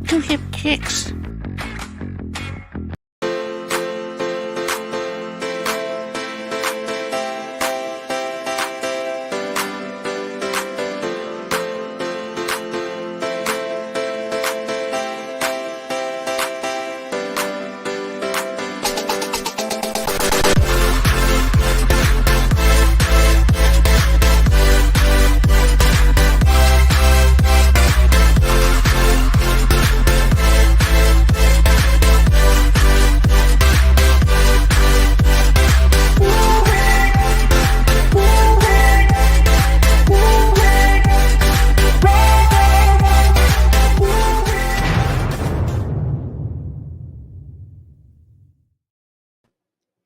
Two hip kicks.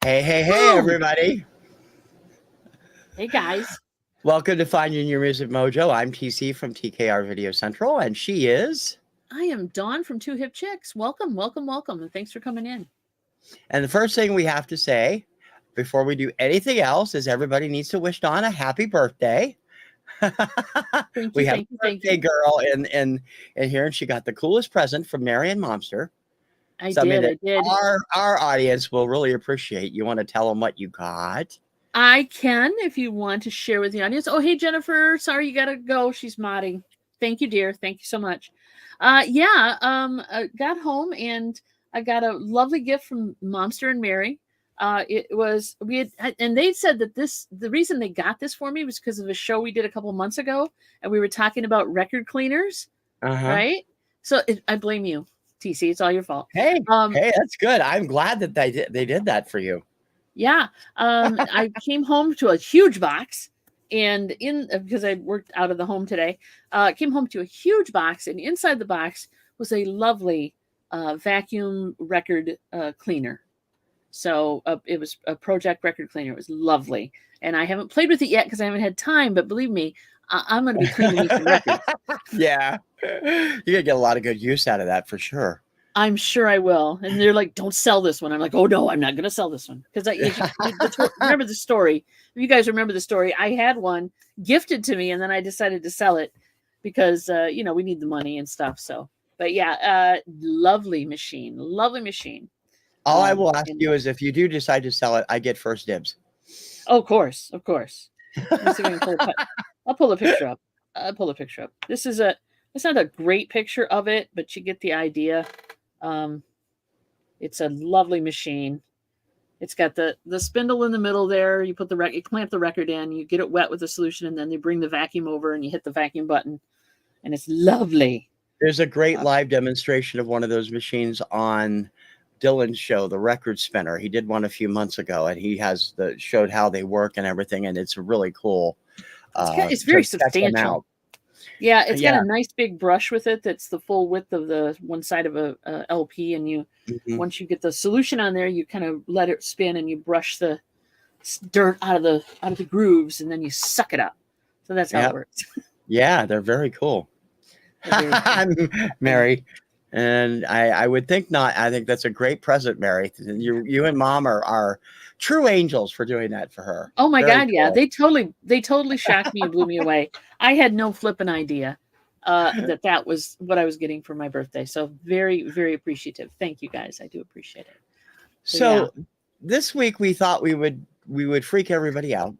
Hey, everybody. Hey, guys. Welcome to Finding Your Music Mojo. I'm TC from TKR Video Central, and she is... I am Dawn from Two Hip Chicks. Welcome, welcome, welcome, and thanks for coming in. And the first thing we have to say before we do anything else is everybody needs to wish Dawn a happy birthday. Thank We you, have thank you, a thank birthday you. girl in here, and she got the coolest present from Marion Momster. I Something did. that our audience will really appreciate. You want to tell them what you got? I can, if you want to share with the audience. Oh, hey, Jennifer. Sorry, you got to go. She's modding. Thank you, dear. Thank you so much. I got home and I got a lovely gift from Momster and Mary. And they said that the reason they got this for me was because of a show we did a couple months ago, and we were talking about record cleaners, right? So I blame you, TC. It's all your fault. Hey, that's good. I'm glad that they did that for you. Yeah. I came home to a huge box, and because I worked out of the home today, came home to a huge box, and inside the box was a lovely vacuum record cleaner. So it was a Project record cleaner. It was lovely, and I haven't played with it yet because I haven't had time. But believe me, I'm going to be cleaning some records. Yeah, you're gonna get a lot of good use out of that for sure. I'm sure I will. And they're like, "Don't sell this one." I'm like, "Oh no, I'm not going to sell this one," because remember the story. If you guys remember the story, I had one gifted to me, and then I decided to sell it because we need the money and stuff. So, but yeah, lovely machine. All I will ask you is if you do decide to sell it, I get first dibs. Oh, of course. Let me see if I can I'll pull a picture up. This is it's not a great picture of it, but you get the idea. It's a lovely machine. It's got the spindle in the middle there. You put you clamp the record in, you get it wet with a solution, and then they bring the vacuum over and you hit the vacuum button, and it's lovely. There's a great live demonstration of one of those machines on Dylan's show, The Record Spinner. He did one a few months ago, and he showed how they work and everything, and it's really cool. It's very substantial. Yeah, it's got a nice big brush with it that's the full width of the one side of a LP, and once you get the solution on there, you kind of let it spin and you brush the dirt out of the grooves, and then you suck it up. So that's how it works. Yeah, they're very cool. I'm Mary, and I would think not. I think that's a great present, Mary. You and Mom are true angels for doing that for her. Oh my God, yeah. They totally shocked me and blew me away. I had no flipping idea that was what I was getting for my birthday. So very, very appreciative. Thank you guys. I do appreciate it. So this week we thought we would freak everybody out.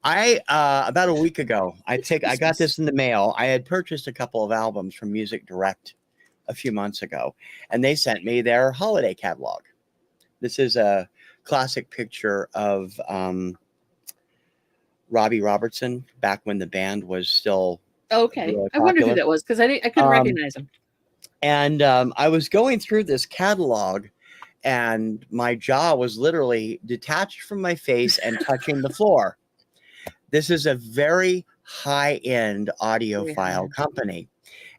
About a week ago, I got this in the mail. I had purchased a couple of albums from Music Direct a few months ago, and they sent me their holiday catalog. This is a classic picture of Robbie Robertson back when the band was still really I wondered who that was because I couldn't recognize him. And I was going through this catalog, and my jaw was literally detached from my face and touching the floor. This is a very high-end audiophile company,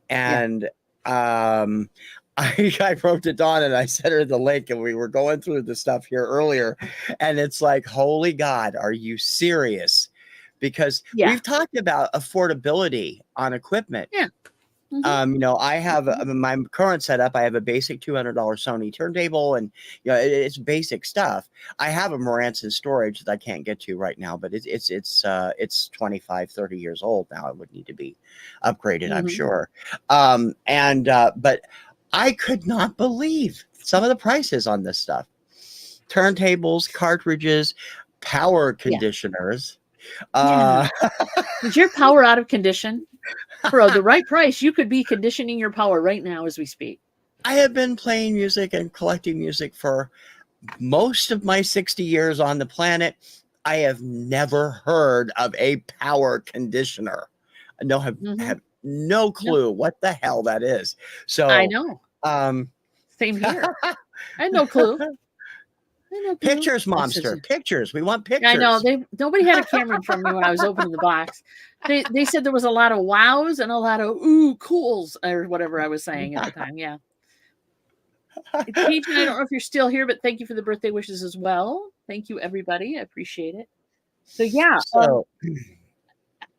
and I wrote to Dawn and I sent her the link, and we were going through the stuff here earlier, and it's like, holy God, are you serious? Because we've talked about affordability on equipment. Yeah. Mm-hmm. You know, I have my current setup. I have a basic $200 Sony turntable, and you know, it's basic stuff. I have a Marantz in storage that I can't get to right now, but it's 25, 30 years old now. It would need to be upgraded, I'm Mm-hmm. sure. But I could not believe some of the prices on this stuff: turntables, cartridges, power Yeah. conditioners. Yeah. Is your power out of condition? For the right price, you could be conditioning your power right now as we speak. I have been playing music and collecting music for most of my 60 years on the planet. I have never heard of a power conditioner. No, Mm-hmm. have no No, clue what the hell that is. I So, know. um, Same here. I had no clue. I had no clue. pictures, monster, pictures. We want I know pictures. nobody had a camera in front of me when I was opening the box. They said there was a lot of wows and a lot of ooh cools or whatever I was saying at the time. Yeah. Cajun, I don't know if you're still here, but thank you for the birthday wishes as well. Thank you, everybody. I appreciate it. So yeah, So,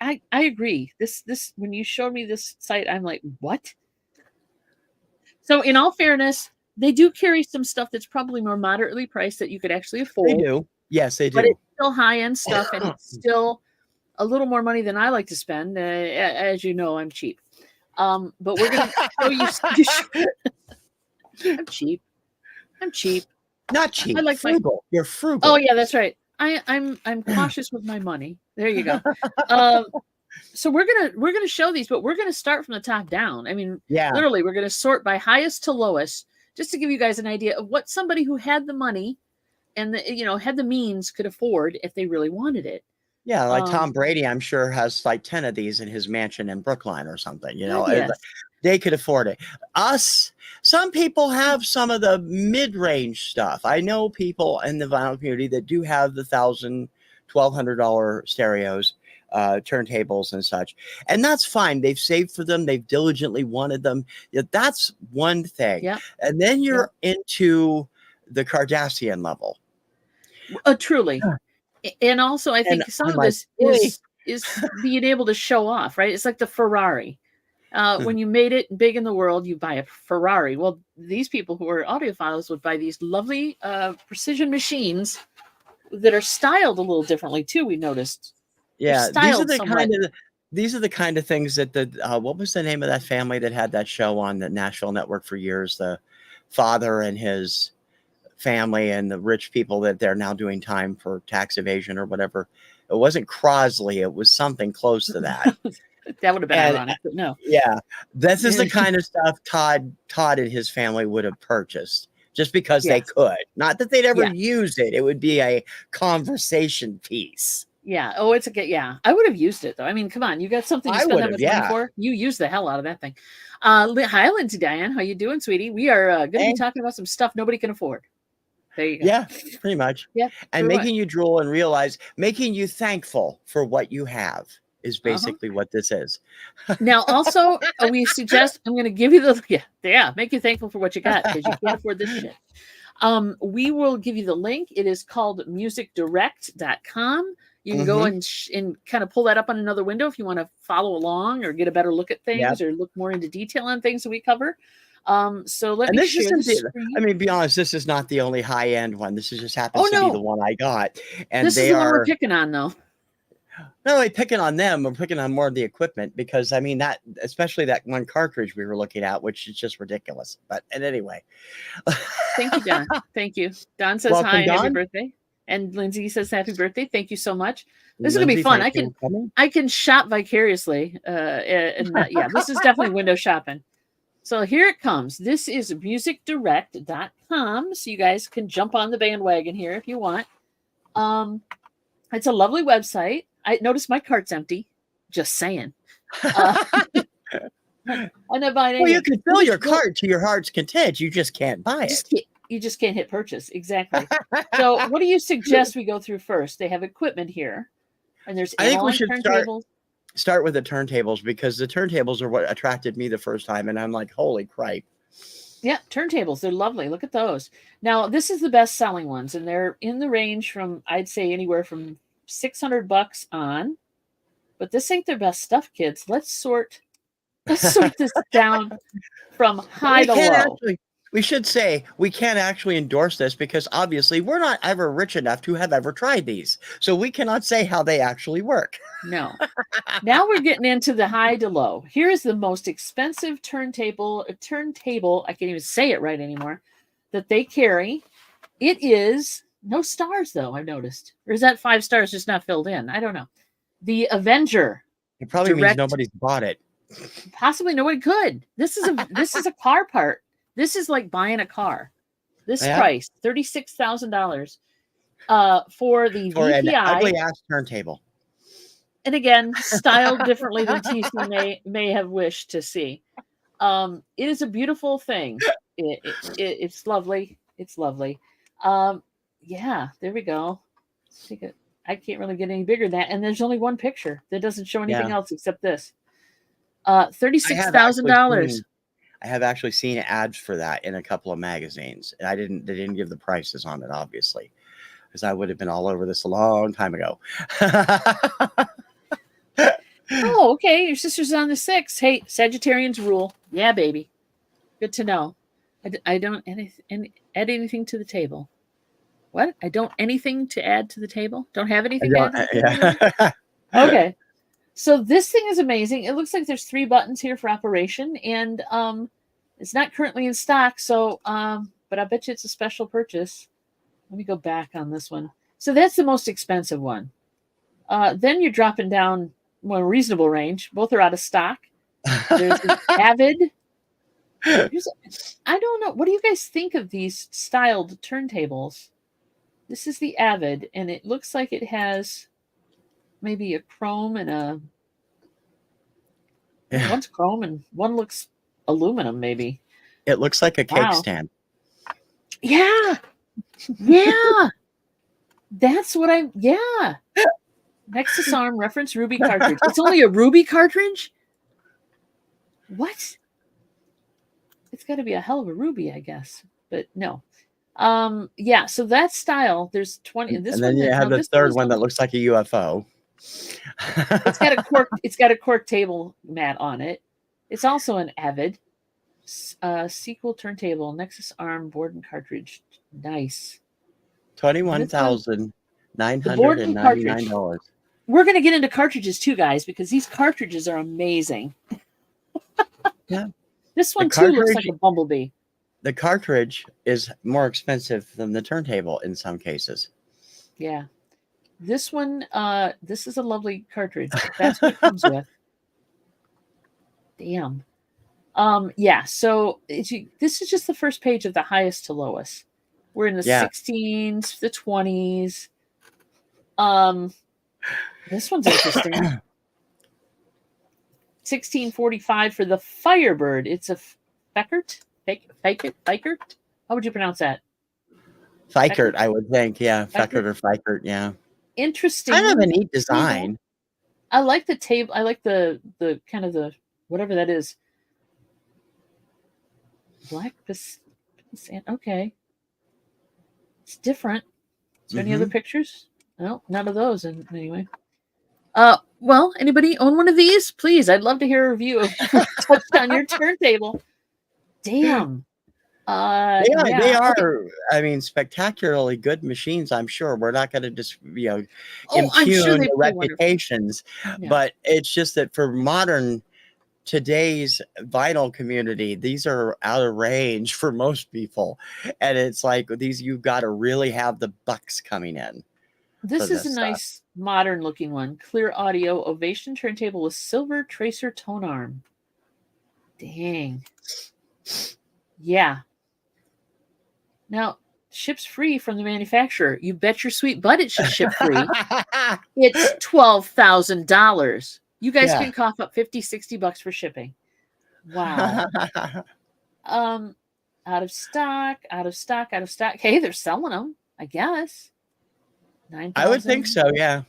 I agree. This when you showed me this site, I'm like, what? So in all fairness, they do carry some stuff that's probably more moderately priced that you could actually they afford, do. Yes, they but do. it's still high end stuff, and it's still a little more money than I like to spend. As you know, I'm cheap. But we're gonna show you. I'm cheap. I'm cheap. Not I cheap, like my. frugal. You're Oh frugal. yeah, that's right. I'm cautious with my money. There you go. Um, so we're gonna show these, but we're gonna start from the top down. I mean, Yeah. literally, we're gonna sort by highest to lowest, just to give you guys an idea of what somebody who had the money and had the means could afford if they really wanted it. Yeah, like Um, Tom Brady, I'm sure has like 10 of these in his mansion in Brookline or something, you know. God, yes, They could afford it. Us, some people have some of the mid-range stuff. I know people in the vinyl community that do have the $1,200 stereos, turntables and such. And that's fine. They've saved for them. They've diligently wanted them. Yeah, that's one thing. yeah, And then yeah. you're into the Kardashian level. Truly. And also, I And think some I'm of like, this really? is being able to show off, right? It's like the Ferrari. When you made it big in the world, you buy a Ferrari. Well, these people who are audiophiles would buy these lovely precision machines that are styled a little differently too. We noticed they're Yeah, styled somewhat. these are the kind of things that the what was the name of that family that had that show on the National Network for years? The father and his family and the rich people that they're now doing time for tax evasion or whatever. It wasn't Crosley, it was something close to that. That would have been And ironic, but no. yeah, this is the kind of stuff Todd and his family would have purchased just because they Yes. could. Not that they'd ever Yeah. use it. It would be a conversation piece. Yeah. Oh, it's yeah. I would have used it though. I mean, come on, you got something to I spend would that have, much money yeah. for. You use the hell out of that thing. Hi, Lindsay Diane. How you doing, sweetie? We are going to be talking about some stuff nobody can afford. There you go. Yeah, pretty much. Yeah. And making you drool and realize, making you thankful for what you have is basically what this is. Now, also, we suggest I'm going to give you the make you thankful for what you got because you can't afford this shit. We will give you the link. It is called musicdirect.com. You can go and kind of pull that up on another window if you want to follow along or get a better look at things or look more into detail on things that we cover. So let me share the screen. I mean, be honest, this is not the only high-end one. This just happens to be the one I got. And this is the one we're picking on, though. Not only picking on them, we're picking on more of the equipment because I mean that, especially that one cartridge we were looking at, which is just ridiculous. But and anyway, thank you, Don. Thank you. Don says welcome, hi and happy Don. birthday, and Lindsay says happy birthday. Thank you so much. This is gonna be fun. I can shop vicariously, and yeah, this is definitely window shopping. So here it comes. This is musicdirect.com, so you guys can jump on the bandwagon here if you want. It's a lovely website. I noticed my cart's empty. Just saying. I'm not buying anything. Well, you can fill your cart to your heart's content. You just can't buy it. You just can't hit purchase. Exactly. So what do you suggest we go through first? They have equipment here. And there's I think we should turntables. Start with the turntables because the turntables are what attracted me the first time. And I'm like, holy crap. Yeah, turntables. They're lovely. Look at those. Now, this is the best selling ones. And they're in the range from, I'd say, anywhere from $600 on. But this ain't their best stuff, kids. Let's sort Let's sort this down from high We to can't low. actually. We should say we can't actually endorse this because obviously we're not ever rich enough to have ever tried these, so we cannot say how they actually work. No. Now we're getting into the high to low. Here is the most expensive turntable, I can't even say it right anymore, that they carry. It is no stars though, I've noticed. Or is that 5 stars just not filled in? I don't know. The Avenger. It probably means Direct, nobody's bought it. possibly nobody could. This is a car part. This is like buying a car. This Yeah. price, $36,000 for the For an VPI. ugly ass turntable. And again, styled differently than TC may have wished to see. It is a beautiful thing. It's lovely. It's lovely. Yeah, there we go. Let's take it. I can't really get any bigger than that. And there's only one picture that doesn't show anything else except this. $36,000. I have actually seen ads for that in a couple of magazines, and they didn't give the prices on it, obviously, because I would have been all over this a long time ago. Oh, okay. Your sister's on the 6. Hey, Sagittarians rule. Yeah, baby. Good to know. I don't add anything to the table. What? I don't anything to add to the table? Don't have anything to add to the table? Okay. So this thing is amazing. It looks like there's 3 buttons here for operation, and it's not currently in stock. So, but I bet you it's a special purchase. Let me go back on this one. So that's the most expensive one. Then you're dropping down more reasonable range. Both are out of stock. There's the Avid. I don't know. What do you guys think of these styled turntables? This is the Avid, and it looks like it has maybe a chrome and a... One's chrome and one looks aluminum, maybe. It looks like a cake stand. Yeah. Yeah. That's what yeah. Nexus Arm reference Ruby cartridge. It's only a Ruby cartridge? What? It's got to be a hell of a Ruby, I guess. But no. Yeah, so that style, there's 20. And then you have the third one that looks like a UFO. It's got a cork table mat on it. It's also an Avid sequel turntable, Nexus Arm board and cartridge. Nice. $21,999. We're going to get into cartridges too, guys, because these cartridges are amazing. Yeah. This one too looks like a bumblebee. The cartridge is more expensive than the turntable in some cases. Yeah. This one, this is a lovely cartridge. That's what it comes with. Damn. Yeah, so this is just the first page of the highest to lowest. We're in the 16s, the 20s. This one's interesting. 1645 for the Firebird. It's a Fekert? How would you pronounce that? Fekert, I would think. Yeah, Fekert or Fekert, yeah. Interesting. Kind of a neat design. I like the table. I like the kind of the whatever that is. Black sand. Okay. It's different. Is there any other pictures? No, none of those anyway. Well, anybody own one of these? Please, I'd love to hear a review of touched on your turntable. Damn. They are, I mean, spectacularly good machines, I'm sure. We're not going to just, impugn the reputations, but it's just that for today's vinyl community, these are out of range for most people. And it's like you've got to really have the bucks coming in. This is a nice modern looking one. Clear audio Ovation turntable with silver tracer tone arm. Dang. Yeah. Now, ships free from the manufacturer. You bet your sweet butt it should ship free. It's $12,000. You guys can cough up $50-$60 for shipping. Wow. Out of stock. Hey, they're selling them, I guess. 9,000. I would think so, yeah.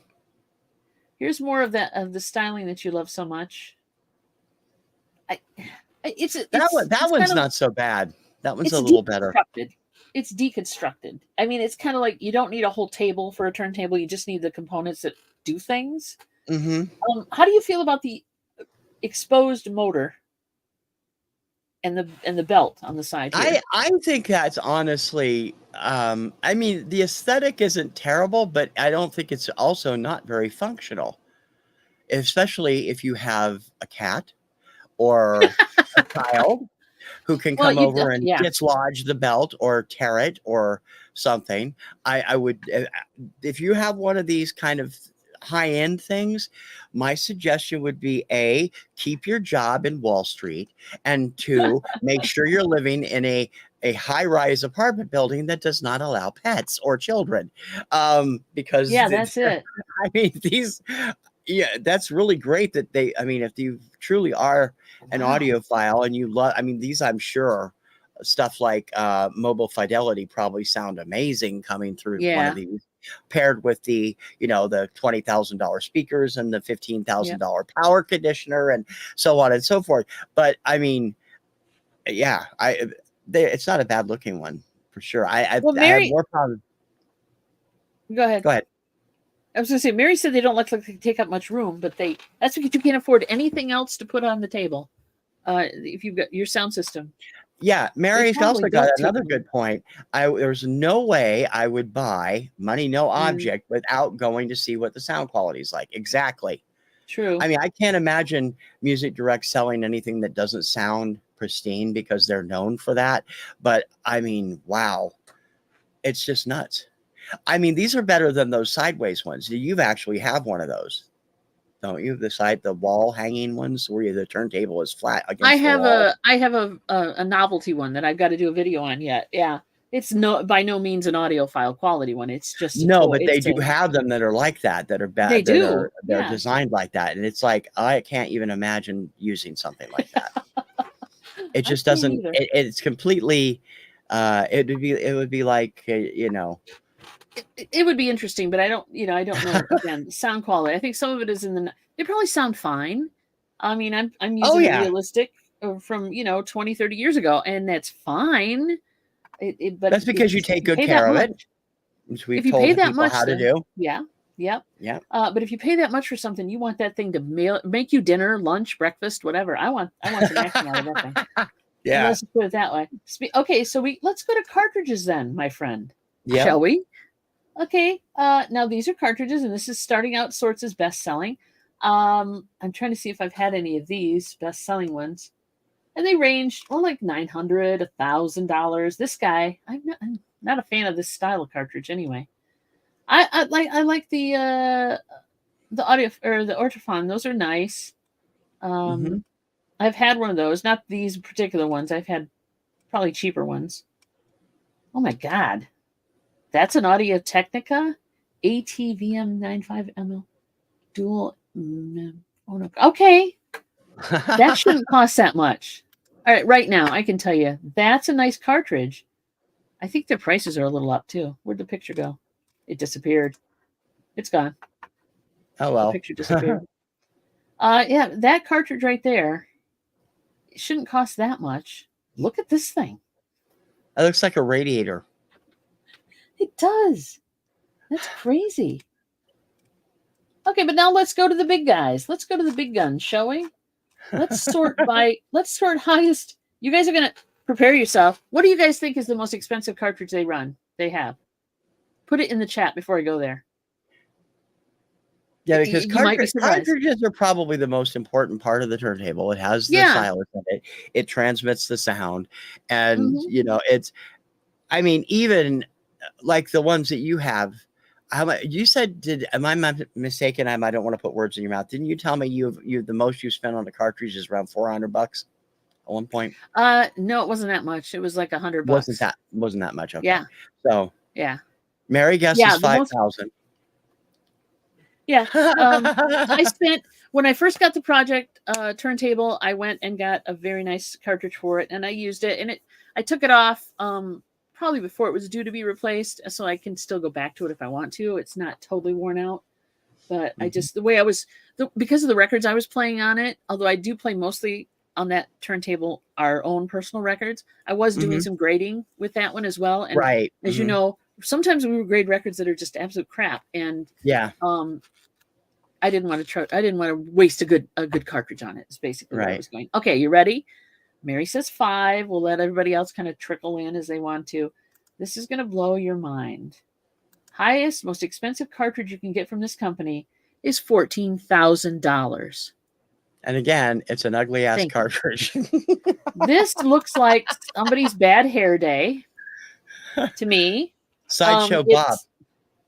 Here's more of the styling that you love so much. That one's not so bad. That one's a little better. It's deconstructed. I mean, it's kind of like you don't need a whole table for a turntable. You just need the components that do things. Mm-hmm. How do you feel about the exposed motor and the belt on the side here. I think that's honestly, I mean, the aesthetic isn't terrible, but I don't think it's also not very functional, especially if you have a cat or a child who can Well, come over and yeah. dislodge the belt or tear it or something. I would, if you have one of these kind of high-end things, my suggestion would be A, keep your job in Wall Street, and 2, make sure you're living in a high-rise apartment building that does not allow pets or children. Because Yeah, that's it. I mean, yeah, that's really great that they, I mean, if you truly are an Wow. audiophile and you love, I mean, these, I'm sure stuff like mobile fidelity probably sound amazing coming through one Yeah. of these, paired with the, you know, the $20,000 speakers and the $15,000 power conditioner and so on and so forth. But I mean, yeah, it's not a bad looking one for sure. Well, I have Mary, more problems. go ahead. Go ahead. I was going to say, Mary said they don't look like they take up much room, but that's because you can't afford anything else to put on the table. If you've got your sound system. Yeah, Mary's also probably got don't another take good point. There's no way I would buy Money No Object without going to see what the sound quality is like. Exactly. True. I mean, I can't imagine Music Direct selling anything that doesn't sound pristine because they're known for that. But I mean, wow, it's just nuts. I mean, these are better than those sideways ones. You actually have one of those, don't you? The wall hanging ones where the turntable is flat against the wall. I have a novelty one that I've got to do a video on yet. Yeah. It's by no means an audiophile quality one. It's just a No, toy. but they do have them that are like that are bad. They do. They're Yeah. designed like that, and it's like I can't even imagine using something like that. It just doesn't. It's completely. It would be like you know. It would be interesting, but I don't know. Again, sound quality. I think some of it is they probably sound fine. I mean, I'm using a realistic from 20, 30 years ago, and that's fine. But that's because you take good care of it. Which we've told people how to do. Yeah. Yep. Yeah. But if you pay that much for something, you want that thing to make you dinner, lunch, breakfast, whatever. I want some action out of that thing. Yeah. Let's put it that way. Okay, so let's go to cartridges then, my friend. Yeah. Shall we? Okay. Now these are cartridges, and this is starting out sorts as best selling. I'm trying to see if I've had any of these best selling ones, and they range like $900, $1,000. This guy, I'm not a fan of this style of cartridge anyway. I like the audio or the Ortofon. Those are nice. I've had one of those, not these particular ones. I've had probably cheaper ones. Oh my God. That's an Audio Technica ATVM95ML dual. Okay. That shouldn't cost that much. All right. Right now, I can tell you that's a nice cartridge. I think their prices are a little up too. Where'd the picture go? It disappeared. It's gone. Oh, well. The picture disappeared. Yeah, that cartridge right there, it shouldn't cost that much. Look at this thing. It looks like a radiator. It does. That's crazy. Okay, but now let's go to the big guys. Let's go to the big guns, shall we? Let's sort highest. You guys are going to prepare yourself. What do you guys think is the most expensive cartridge they have? Put it in the chat before I go there. Yeah, because cartridges are probably the most important part of the turntable. It has the stylus in it. It transmits the sound. And, I mean, even like the ones that you have, you said, am I mistaken? I don't want to put words in your mouth. Didn't you tell me the most you spent on the cartridge is around $400 at one point? No, it wasn't that much. It was like $100. Wasn't that much? Okay. Yeah. So yeah. Mary guesses 5,000. Yeah. I spent, when I first got the project turntable, I went and got a very nice cartridge for it, and I used it, and I took it off probably before it was due to be replaced, so I can still go back to it if I want to. It's not totally worn out, but I just, because of the records I was playing on it, although I do play mostly on that turntable our own personal records, I was doing some grading with that one as well. And as you know, sometimes we would grade records that are just absolute crap, and I didn't want to waste a good cartridge on it. Is basically where I was going. Okay, you ready? Mary says 5. We'll let everybody else kind of trickle in as they want to. This is going to blow your mind. Highest, most expensive cartridge you can get from this company is $14,000. And again, it's an ugly ass Thank you. cartridge. This looks like somebody's bad hair day to me. Sideshow Bob.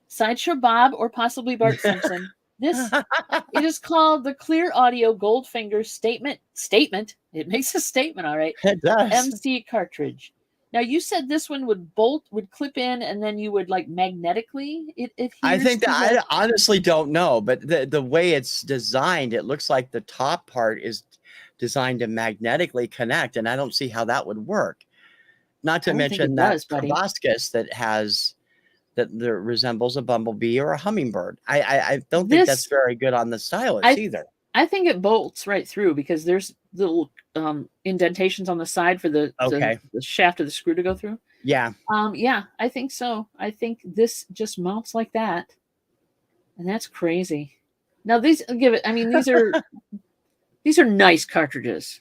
Sideshow Bob or possibly Bart Simpson. It is called the Clear Audio Goldfinger Statement. It makes a statement, all right. It does. MC cartridge. Now you said this one would clip in, and then you would like magnetically it. I think that I honestly don't know, but the way it's designed, it looks like the top part is designed to magnetically connect, and I don't see how that would work. Not to mention that proboscis that resembles a bumblebee or a hummingbird. I don't think that's very good on the stylus either. I think it bolts right through because there's little indentations on the side for the shaft of the screw to go through. Yeah. Yeah, I think so. I think this just mounts like that. And that's crazy. Now these are nice cartridges.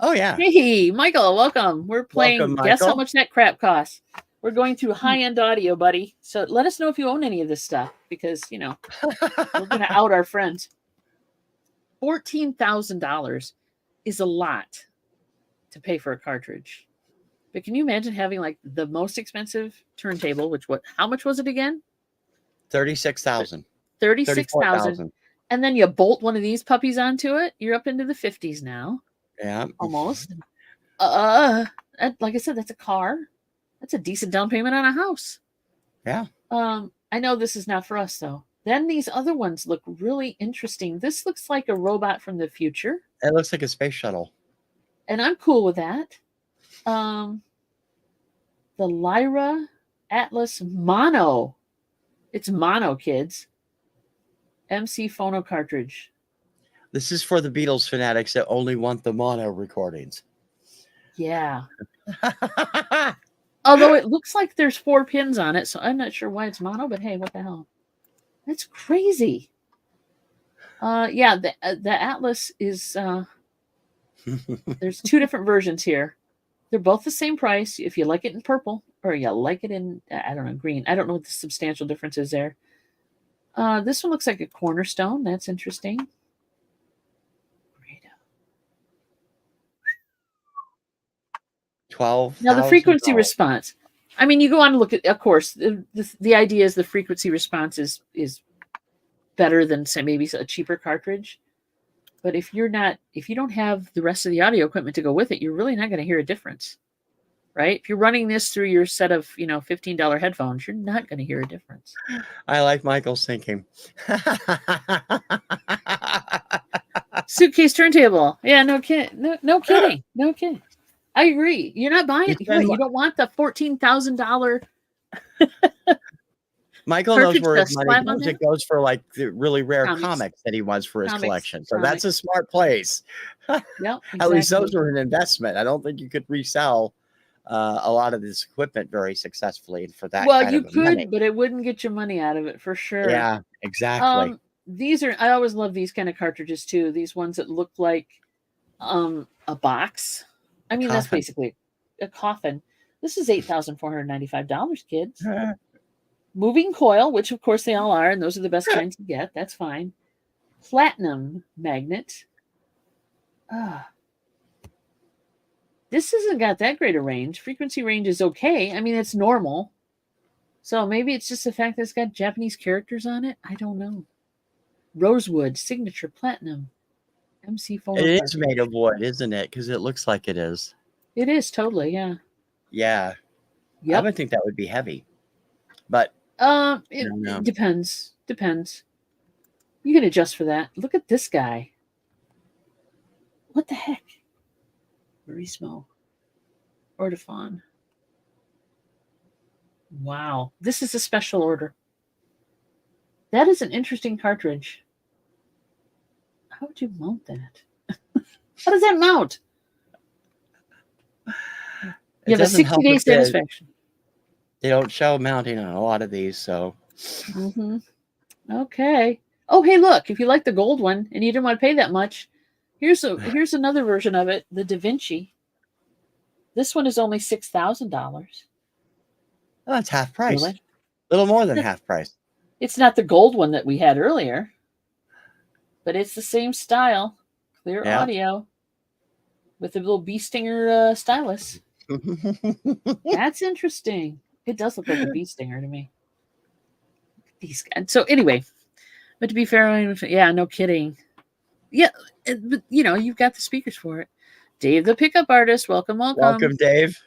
Oh yeah. Hey, Michael, welcome. We're playing Guess How Much That Crap Costs. We're going through high-end audio, buddy. So let us know if you own any of this stuff because, we're going to out our friends. $14,000 is a lot to pay for a cartridge. But can you imagine having like the most expensive turntable, how much was it again? $36,000. $36,000. And then you bolt one of these puppies onto it. You're up into the 50s now. Yeah. Almost. Like I said, that's a car. That's a decent down payment on a house. Yeah. I know this is not for us though. Then these other ones look really interesting. This looks like a robot from the future. It looks like a space shuttle. And I'm cool with that. The Lyra Atlas Mono. It's mono, kids. MC phono cartridge. This is for the Beatles fanatics that only want the mono recordings. Yeah. Although it looks like there's 4 pins on it, so I'm not sure why it's mono, but hey, what the hell? That's crazy. Yeah, the Atlas is there's 2 different versions here. They're both the same price if you like it in purple or you like it in green. I don't know what the substantial difference is there. This one looks like a cornerstone. That's interesting. Now the frequency response. I mean, you go on to look at, of course, the idea is the frequency response is better than say maybe a cheaper cartridge. But if you don't have the rest of the audio equipment to go with it, you're really not going to hear a difference, right? If you're running this through your set of $15 headphones, you're not going to hear a difference. I like Michael's thinking. Suitcase turntable. Yeah, no kidding. No kidding. No kidding. I agree. You're not buying it. You don't want the $14,000. Michael knows where his money goes. It goes for like the really rare comics that he wants for his collection. So that's a smart place. Yep, exactly. At least those are an investment. I don't think you could resell a lot of this equipment very successfully for that. Well, you could, money. But it wouldn't get your money out of it for sure. Yeah, exactly. I always love these kind of cartridges too. These ones that look like a box. I mean, that's basically a coffin. This is $8,495, kids. Moving coil, which of course they all are, and those are the best kinds to get. That's fine. Platinum magnet. This hasn't got that great a range. Frequency range is okay. I mean, it's normal. So maybe it's just the fact that it's got Japanese characters on it. I don't know. Rosewood, signature platinum. MC4. It is made of wood, isn't it? Because it looks like it is. It is totally, yeah. Yeah. Yep. I would think that would be heavy. But it depends. You can adjust for that. Look at this guy. What the heck? Verismo. Ordofon. Wow. This is a special order. That is an interesting cartridge. How would you mount that? How does that mount? You have a 60-day satisfaction. They don't show mounting on a lot of these, so. Mm-hmm. Okay. Oh, hey, look! If you like the gold one and you didn't want to pay that much, here's another version of it, the Da Vinci. This one is only $6,000. Oh, that's half price. Really? A little more than half price. It's not the gold one that we had earlier, but it's the same style, clear audio with a little bee stinger stylus. That's interesting. It does look like a bee stinger to me. These guys. So anyway, but to be fair, yeah, no kidding. Yeah, but you've got the speakers for it. Dave, the pickup artist, welcome. Welcome, Dave.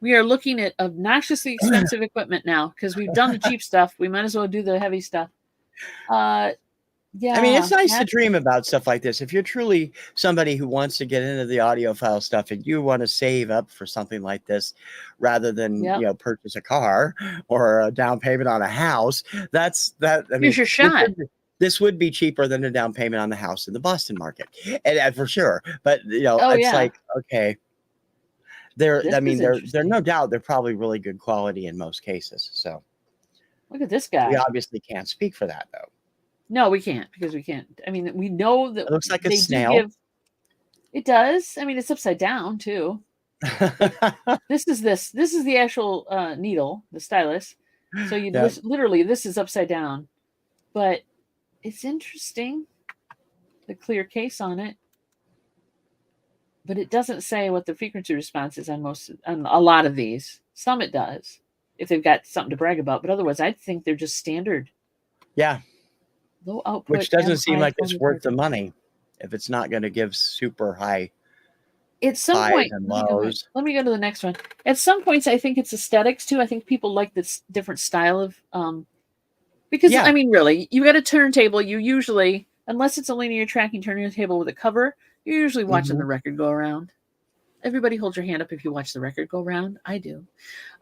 We are looking at obnoxiously expensive equipment now because we've done the cheap stuff. We might as well do the heavy stuff. Yeah. I mean, it's nice to dream about stuff like this. If you're truly somebody who wants to get into the audiophile stuff and you want to save up for something like this rather than, purchase a car or a down payment on a house, that's that. I mean, here's your shot. This would be cheaper than a down payment on the house in the Boston market, and for sure. But it's like, okay, they're no doubt they're probably really good quality in most cases. So look at this guy. We obviously can't speak for that though. No, we can't because we can't. I mean, we know that it looks like a snail. It does. I mean, it's upside down too. This is the actual needle, the stylus. So you literally this is upside down, but it's interesting. The clear case on it, but it doesn't say what the frequency response is on a lot of these. Some it does if they've got something to brag about, but otherwise, I think they're just standard. Yeah. Low output, which doesn't seem like it's worth the money if it's not going to give super high. At some point, let me go to the next one. At some points, I think it's aesthetics too. I think people like this different style of because I mean, really, you got a turntable. You usually, unless it's a linear tracking turntable with a cover, you're usually watching the record go around. Everybody hold your hand up if you watch the record go around. I do,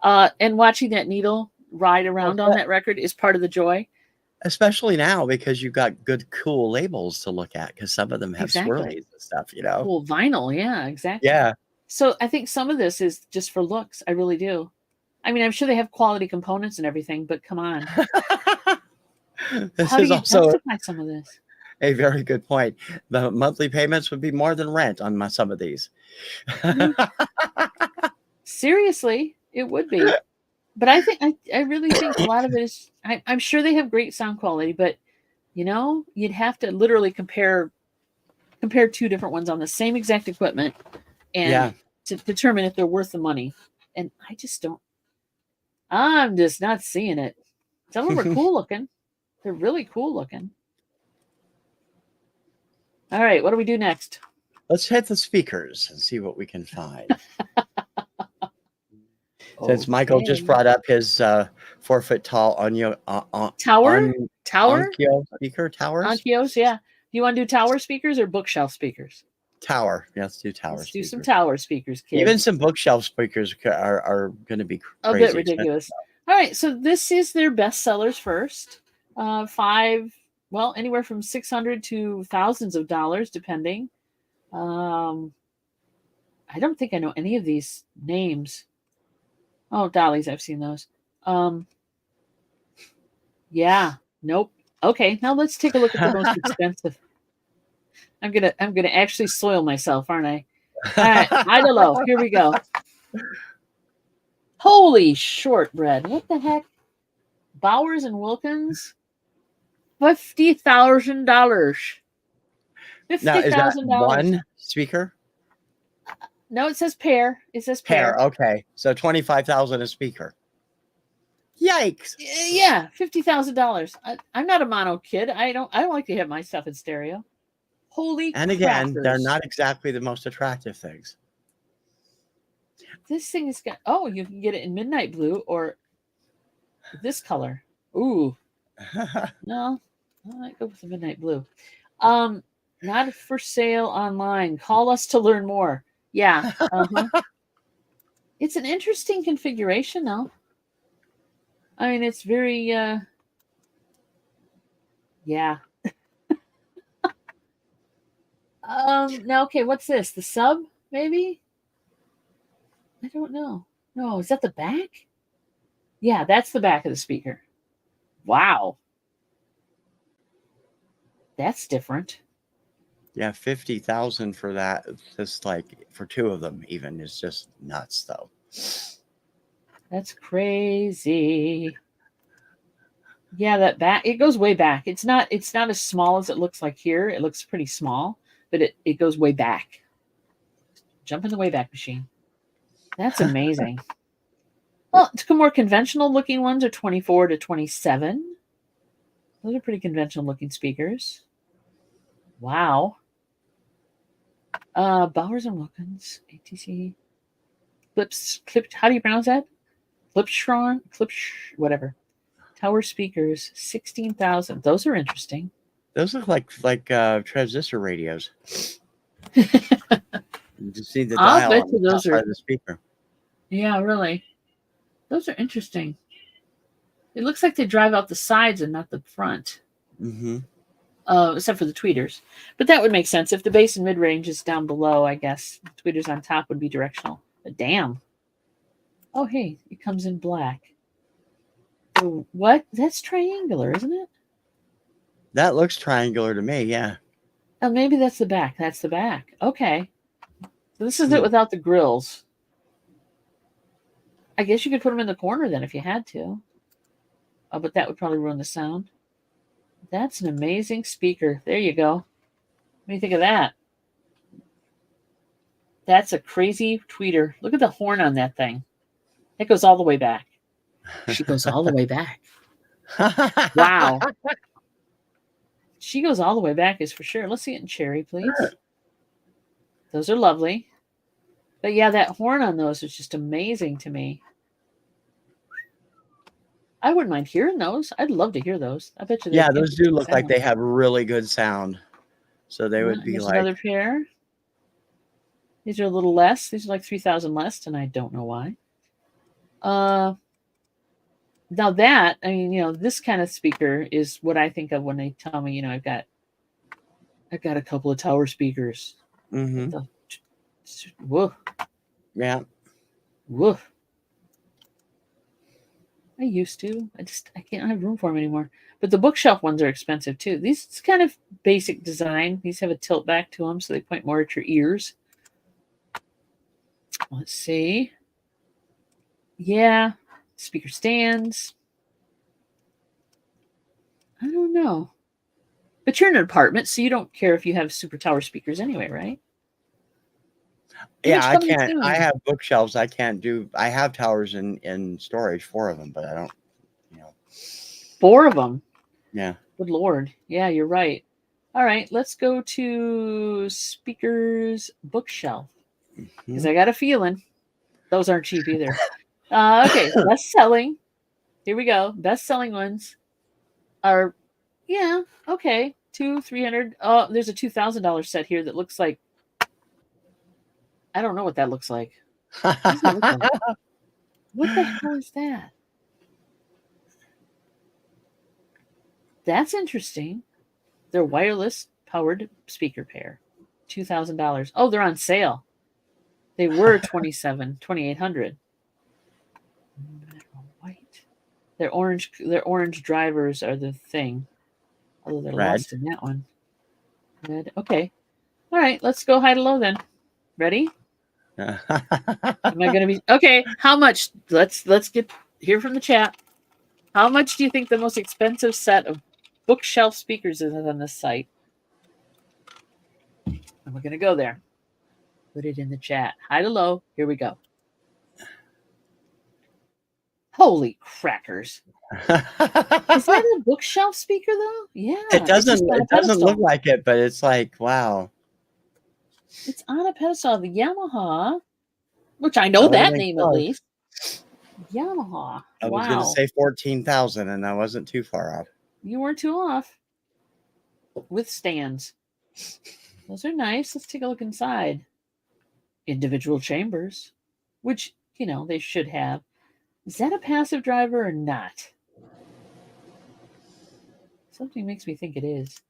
and watching that needle ride around on that record is part of the joy. Especially now because you've got good, cool labels to look at because some of them have swirlies and stuff, Cool vinyl, yeah, exactly. Yeah. So I think some of this is just for looks. I really do. I mean, I'm sure they have quality components and everything, but come on. How do you justify some of this? A very good point. The monthly payments would be more than rent on some of these. Seriously, it would be. But I really think a lot of it is, I'm sure they have great sound quality, but you'd have to literally compare two different ones on the same exact equipment and to determine if they're worth the money. And I'm just not seeing it. Some of them are cool looking. They're really cool looking. All right, what do we do next? Let's hit the speakers and see what we can find. Since Michael just brought up his 4-foot tall tower speaker towers. Onkios, yeah. Do you want to do tower speakers or bookshelf speakers? Tower. Yeah, let's do tower. Let's do some tower speakers, kids. Even some bookshelf speakers are going to be a bit ridiculous. All right, so this is their best sellers first. Anywhere from $600 to thousands of dollars, depending. I don't think I know any of these names. Oh, dollies, I've seen those. Yeah, nope. Okay, now let's take a look at the most expensive. I'm gonna actually soil myself, aren't I? All right, Idolo, here we go. Holy shortbread! What the heck? Bowers and Wilkins, $50,000. Now, is that one speaker? No, it says pair. It says pair. Okay, so $25,000 a speaker. Yikes! Yeah, $50,000. I'm not a mono kid. I don't like to have my stuff in stereo. Holy! And again, they're not exactly the most attractive things. This thing has got. Oh, you can get it in midnight blue or this color. Ooh. No, I might go with the midnight blue. Not for sale online. Call us to learn more. Yeah. It's an interesting configuration, though. I mean, it's very, yeah. Now, okay, what's this? The sub, maybe? I don't know. No, is that the back? Yeah, that's the back of the speaker. Wow. That's different. Yeah, 50,000 for that. Just like for two of them, even is just nuts, though. That's crazy. Yeah, that back, it goes way back. It's not as small as it looks like here. It looks pretty small, but it goes way back. Jump in the Wayback Machine. That's amazing. Well, more conventional looking ones are 24 to 27. Those are pretty conventional looking speakers. Wow. Bowers and Wilkins, ATC. Clip, how do you pronounce that? Whatever. Tower speakers, 16,000. Those are interesting. Those look like transistor radios. You just see the I'll dial bet on you the those outside are. of the speaker. Yeah, really. Those are interesting. It looks like they drive out the sides and not the front. Mm-hmm. Except for the tweeters. But that would make sense. If the bass and mid-range is down below, I guess the tweeters on top would be directional. But damn. Oh, hey, it comes in black. Oh, what? That's triangular, isn't it? That looks triangular to me, yeah. Oh, maybe that's the back. That's the back. Okay. So this is it without the grills. I guess you could put them in the corner then if you had to. Oh, but that would probably ruin the sound. That's an amazing speaker. There you go. What do you think of that? That's a crazy tweeter. Look at the horn on that thing. It goes all the way back. She goes all the way back. Wow. She goes all the way back is for sure. Let's see it in cherry, please. Those are lovely. But yeah, that horn on those is just amazing to me. I wouldn't mind hearing those. I'd love to hear those. I bet you. Yeah, those do look like they have really good sound. So they would be Here's like another pair. These are a little less. These are like 3,000 less, and I don't know why. Now that, I mean, this kind of speaker is what I think of when they tell me, I've got a couple of tower speakers. Mm-hmm. Woof. Yeah. Woof. I used to. I can't have room for them anymore. But the bookshelf ones are expensive too. These, it's kind of basic design. These have a tilt back to them, so they point more at your ears. Let's see. Yeah. Speaker stands. I don't know. But you're in an apartment, so you don't care if you have super tower speakers anyway, right? Yeah, I can't. I have bookshelves. I have towers in storage, 4 of them, but I don't, 4 of them? Yeah. Good Lord. Yeah, you're right. All right, let's go to speakers bookshelf. Because I got a feeling those aren't cheap either. Okay, best selling. Here we go. Best selling ones are, yeah, okay, $200-$300. Oh, there's a $2,000 set here that looks like, I don't know what that looks like. What does that look like? What the hell is that? That's interesting. They're wireless powered speaker pair. $2,000. Oh, they're on sale. They were $2,800. White. Their orange drivers are the thing. Although they're lost in that one. Red. Okay. All right, let's go high to low then. Ready? Am I gonna be okay? How much? Let's get hear from the chat. How much do you think the most expensive set of bookshelf speakers is on this site? And we're gonna go there. Put it in the chat. High to low. Here we go. Holy crackers! Is that a bookshelf speaker though? Yeah. It doesn't look like it, but it's like, wow. It's on a pedestal. The Yamaha, which I know that name at least. Yamaha. I was going to say 14,000, and I wasn't too far off. You weren't too off. With stands. Those are nice. Let's take a look inside. Individual chambers, which, they should have. Is that a passive driver or not? Something makes me think it is.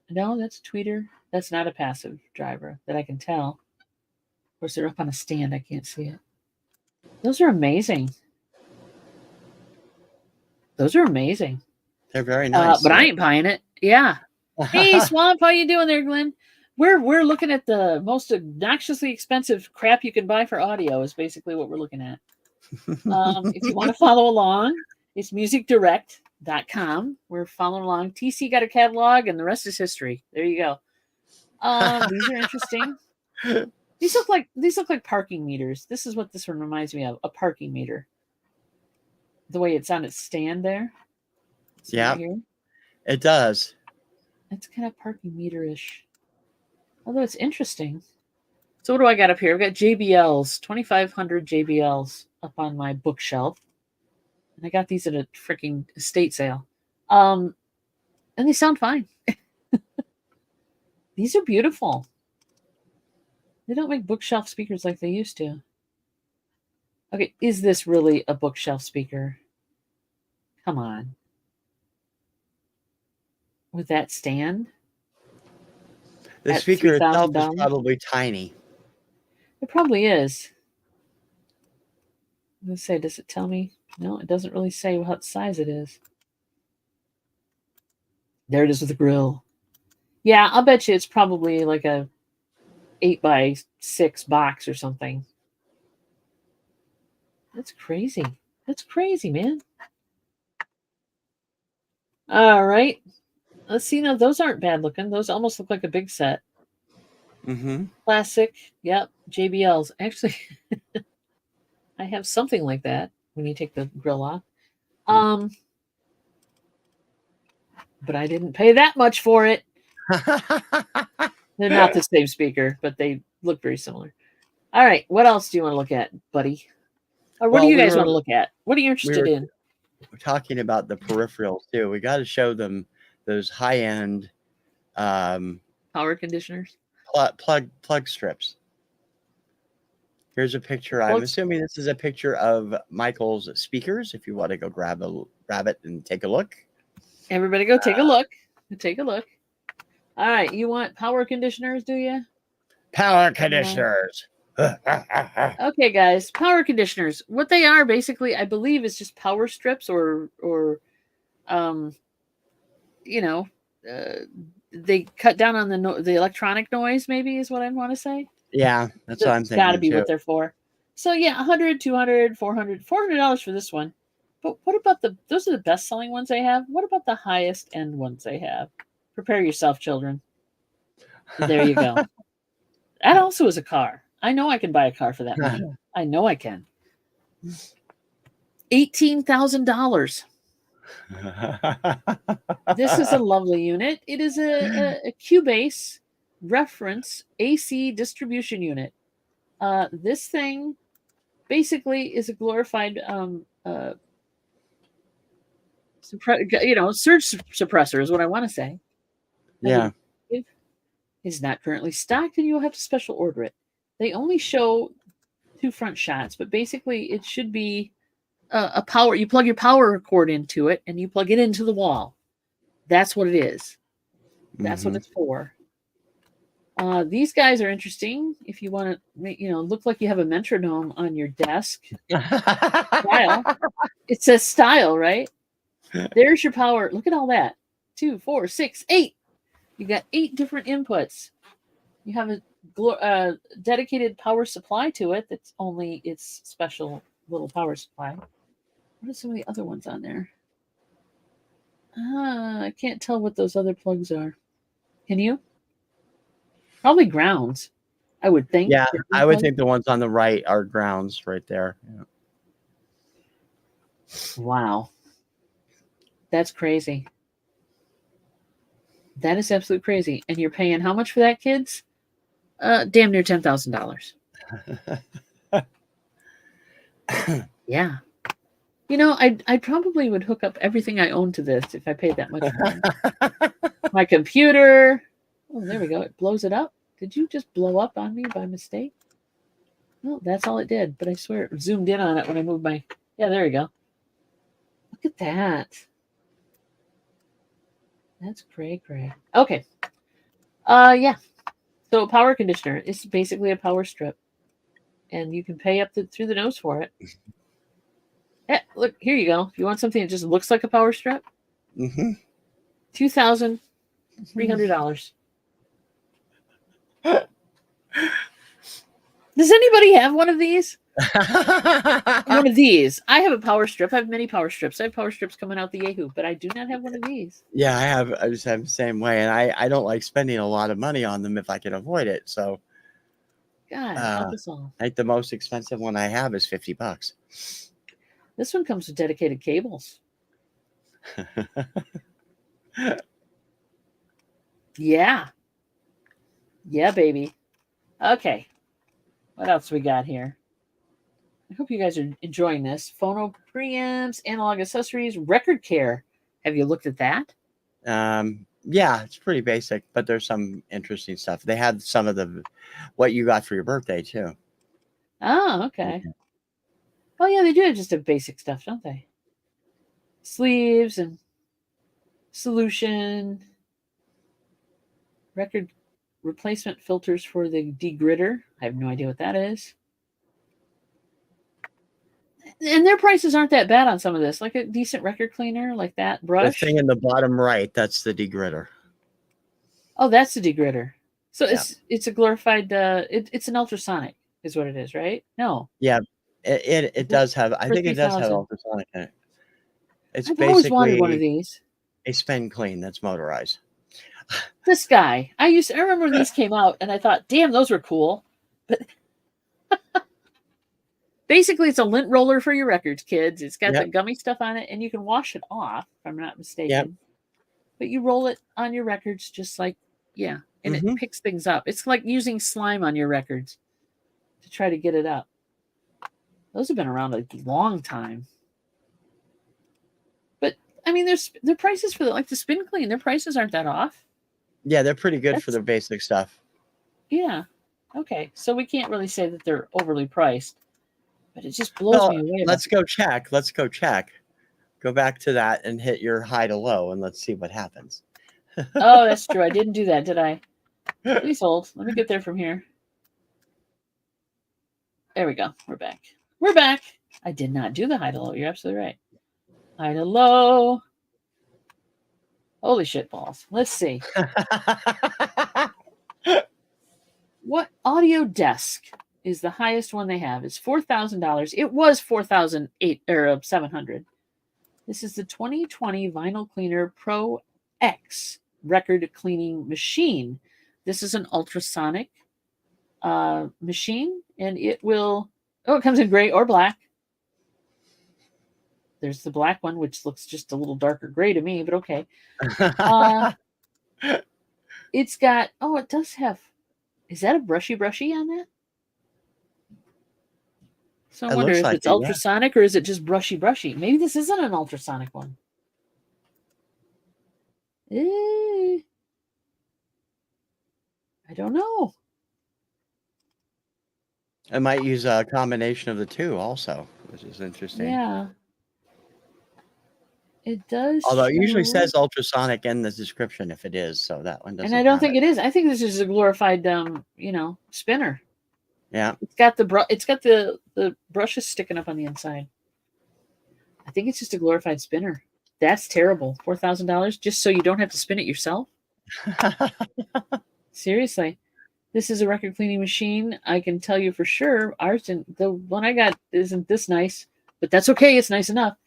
No, that's a tweeter. That's not a passive driver that I can tell. Of course, they're up on a stand. I can't see it. Those are amazing. They're very nice. But I ain't buying it. Yeah. Hey, Swamp, how you doing there, Glenn? We're looking at the most obnoxiously expensive crap you can buy for audio. Is basically what we're looking at. If you want to follow along, it's musicdirect.com. We're following along. TC got a catalog, and the rest is history. There you go. These are interesting. These look like parking meters. This is what this one reminds me of, a parking meter. The way it's on its stand there. See Yeah, right here? it does. It's kind of parking meter-ish. Although it's interesting. So what do I got up here? I've got JBLs, 2,500 JBLs up on my bookshelf. And I got these at a freaking estate sale. And they sound fine. These are beautiful. They don't make bookshelf speakers like they used to. Okay, is this really a bookshelf speaker? Come on. With that stand? The At speaker itself is $3,000? probably tiny. It probably is. Let's say, does it tell me? No, it doesn't really say what size it is. There it is with the grill. Yeah, I'll bet you it's probably like a 8x6 box or something. That's crazy. That's crazy, man. All right. Let's see. Now, those aren't bad looking. Those almost look like a big set. Mm-hmm. Classic. Yep. JBLs. Actually, I have something like that when you take the grill off. But I didn't pay that much for it. They're not the same speaker, but they look very similar. All right. What else do you want to look at, buddy? Or what do you guys want to look at? What are you interested in? We're talking about the peripherals too. We got to show them those high-end Power conditioners. plug strips. Here's a picture. I'm assuming this is a picture of Michael's speakers. If you want to go grab it and take a look. Everybody go take a look. Take a look. All right. You want power conditioners, do you? Power conditioners. Okay, guys. Power conditioners. What they are basically, I believe, is just power strips or they cut down on the electronic noise, maybe is what I want to say. Yeah, that's what I'm thinking. Got to be what they're for. So yeah, 100, 200, 400, $400 for this one. But what about those are the best selling ones they have? What about the highest end ones they have? Prepare yourself, children. There you go. That also is a car. I know I can buy a car for that money. I know I can. $18,000. This is a lovely unit. It is a Cubase reference AC distribution unit. This thing basically is a glorified surge suppressor is what I want to say. Yeah. It is not currently stocked and you'll have to special order it. They only show 2 front shots, but basically it should be a power. You plug your power cord into it and you plug it into the wall. That's what it is. That's what it's for. These guys are interesting. If you want to, look like you have a metronome on your desk. Style. It says style, right? There's your power. Look at all that. 2, 4, 6, 8. You got 8 different inputs. You have a dedicated power supply to it. That's only its special little power supply. What are some of the other ones on there? I can't tell what those other plugs are. Can you? Probably grounds, I would think. Yeah, I would think the ones on the right are grounds right there. Yeah. Wow. That's crazy. That is absolutely crazy. And you're paying how much for that, kids? Damn near $10,000. Yeah. I probably would hook up everything I own to this if I paid that much for it. My computer. Oh, there we go. It blows it up. Did you just blow up on me by mistake? No, that's all it did. But I swear it zoomed in on it when I moved my... Yeah, there we go. Look at that. That's cray. Okay. Yeah. So a power conditioner is basically a power strip. And you can pay up through the nose for it. Yeah, look, here you go. If you want something that just looks like a power strip, $2,000 $300. Does anybody have one of these? One of these. I have a power strip. I have many power strips. I have power strips coming out the Yahoo, but I do not have one of these. Yeah, I just have the same way, and I don't like spending a lot of money on them if I can avoid it. So, God, help us all. I think the most expensive one I have is $50. This one comes with dedicated cables. Yeah. Yeah, baby. Okay. What else we got here? I hope you guys are enjoying this. Phono preamps, analog accessories, record care. Have you looked at that? Yeah, it's pretty basic, but there's some interesting stuff. They had some of the what you got for your birthday too. Oh, okay. Oh, yeah, they do just have basic stuff, don't they? Sleeves and solution, record replacement filters for the degritter. I have no idea what that is. And their prices aren't that bad on some of this. Like a decent record cleaner, like that brush. The thing in the bottom right, that's the degritter. Oh, that's the degritter. So Yeah. it's a glorified. It's an ultrasonic, is what it is, right? No. Yeah, it does have. I think it does have 3,000. ultrasonic in it. It's I've always wanted one of basically these. a spin clean that's motorized. This guy, I remember when these came out, and I thought, damn, those were cool. But basically, it's a lint roller for your records, kids. It's got the gummy stuff on it, and you can wash it off, if I'm not mistaken. Yep. But you roll it on your records just like, yeah, and it picks things up. It's like using slime on your records to try to get it up. Those have been around a long time. But, I mean, their prices for the spin clean, their prices aren't that off. Yeah, they're pretty good for the basic stuff. Yeah. Okay. So we can't really say that they're overly priced. But it just blows me away. Let's go check. Let's go check. Go back to that and hit your high to low, and let's see what happens. Oh, that's true. I didn't do that, did I? Please hold. Let me get there from here. There we go. We're back. We're back. I did not do the high to low. You're absolutely right. High to low. Holy shit balls. Let's see. What audio desk is the highest one they have? It's $4,000. It was $4,700. This is the 2020 Vinyl Cleaner Pro X record cleaning machine. This is an ultrasonic machine, and it will. Oh, it comes in gray or black. There's the black one, which looks just a little darker gray to me, but okay. It's got. Oh, it does have. Is that a brushy on that? So I wonder if it's ultrasonic or is it just brushy. Maybe this isn't an ultrasonic one. I don't know. I might use a combination of the two also, which is interesting. Yeah. It does. Although it usually says ultrasonic in the description if it is, so that one doesn't. And I don't think it is. I think this is a glorified, spinner. Yeah. It's got the brushes sticking up on the inside. I think it's just a glorified spinner. That's terrible. $4,000 just so you don't have to spin it yourself. Seriously, this is a record cleaning machine. I can tell you for sure. The one I got isn't this nice, but that's okay. It's nice enough.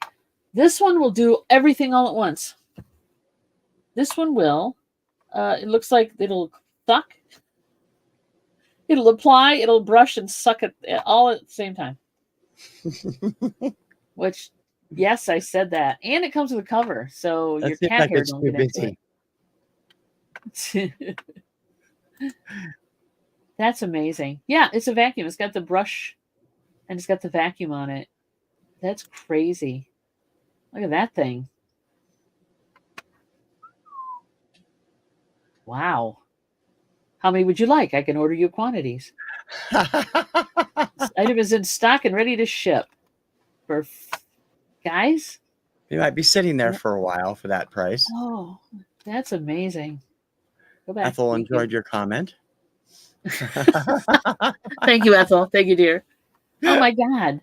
This one will do everything all at once. This one will. It looks like it'll suck. It'll apply, it'll brush, and suck it all at the same time. Which, yes, I said that. And it comes with a cover, so your cat hair don't get into it. That's amazing. Yeah, it's a vacuum. It's got the brush, and it's got the vacuum on it. That's crazy. Look at that thing. Wow. How many would you like? I can order you quantities. This item is in stock and ready to ship. For guys? You might be sitting there for a while for that price. Oh, that's amazing. Go back. Ethel enjoyed your comment. Thank you, Ethel. Thank you, dear. Oh my God.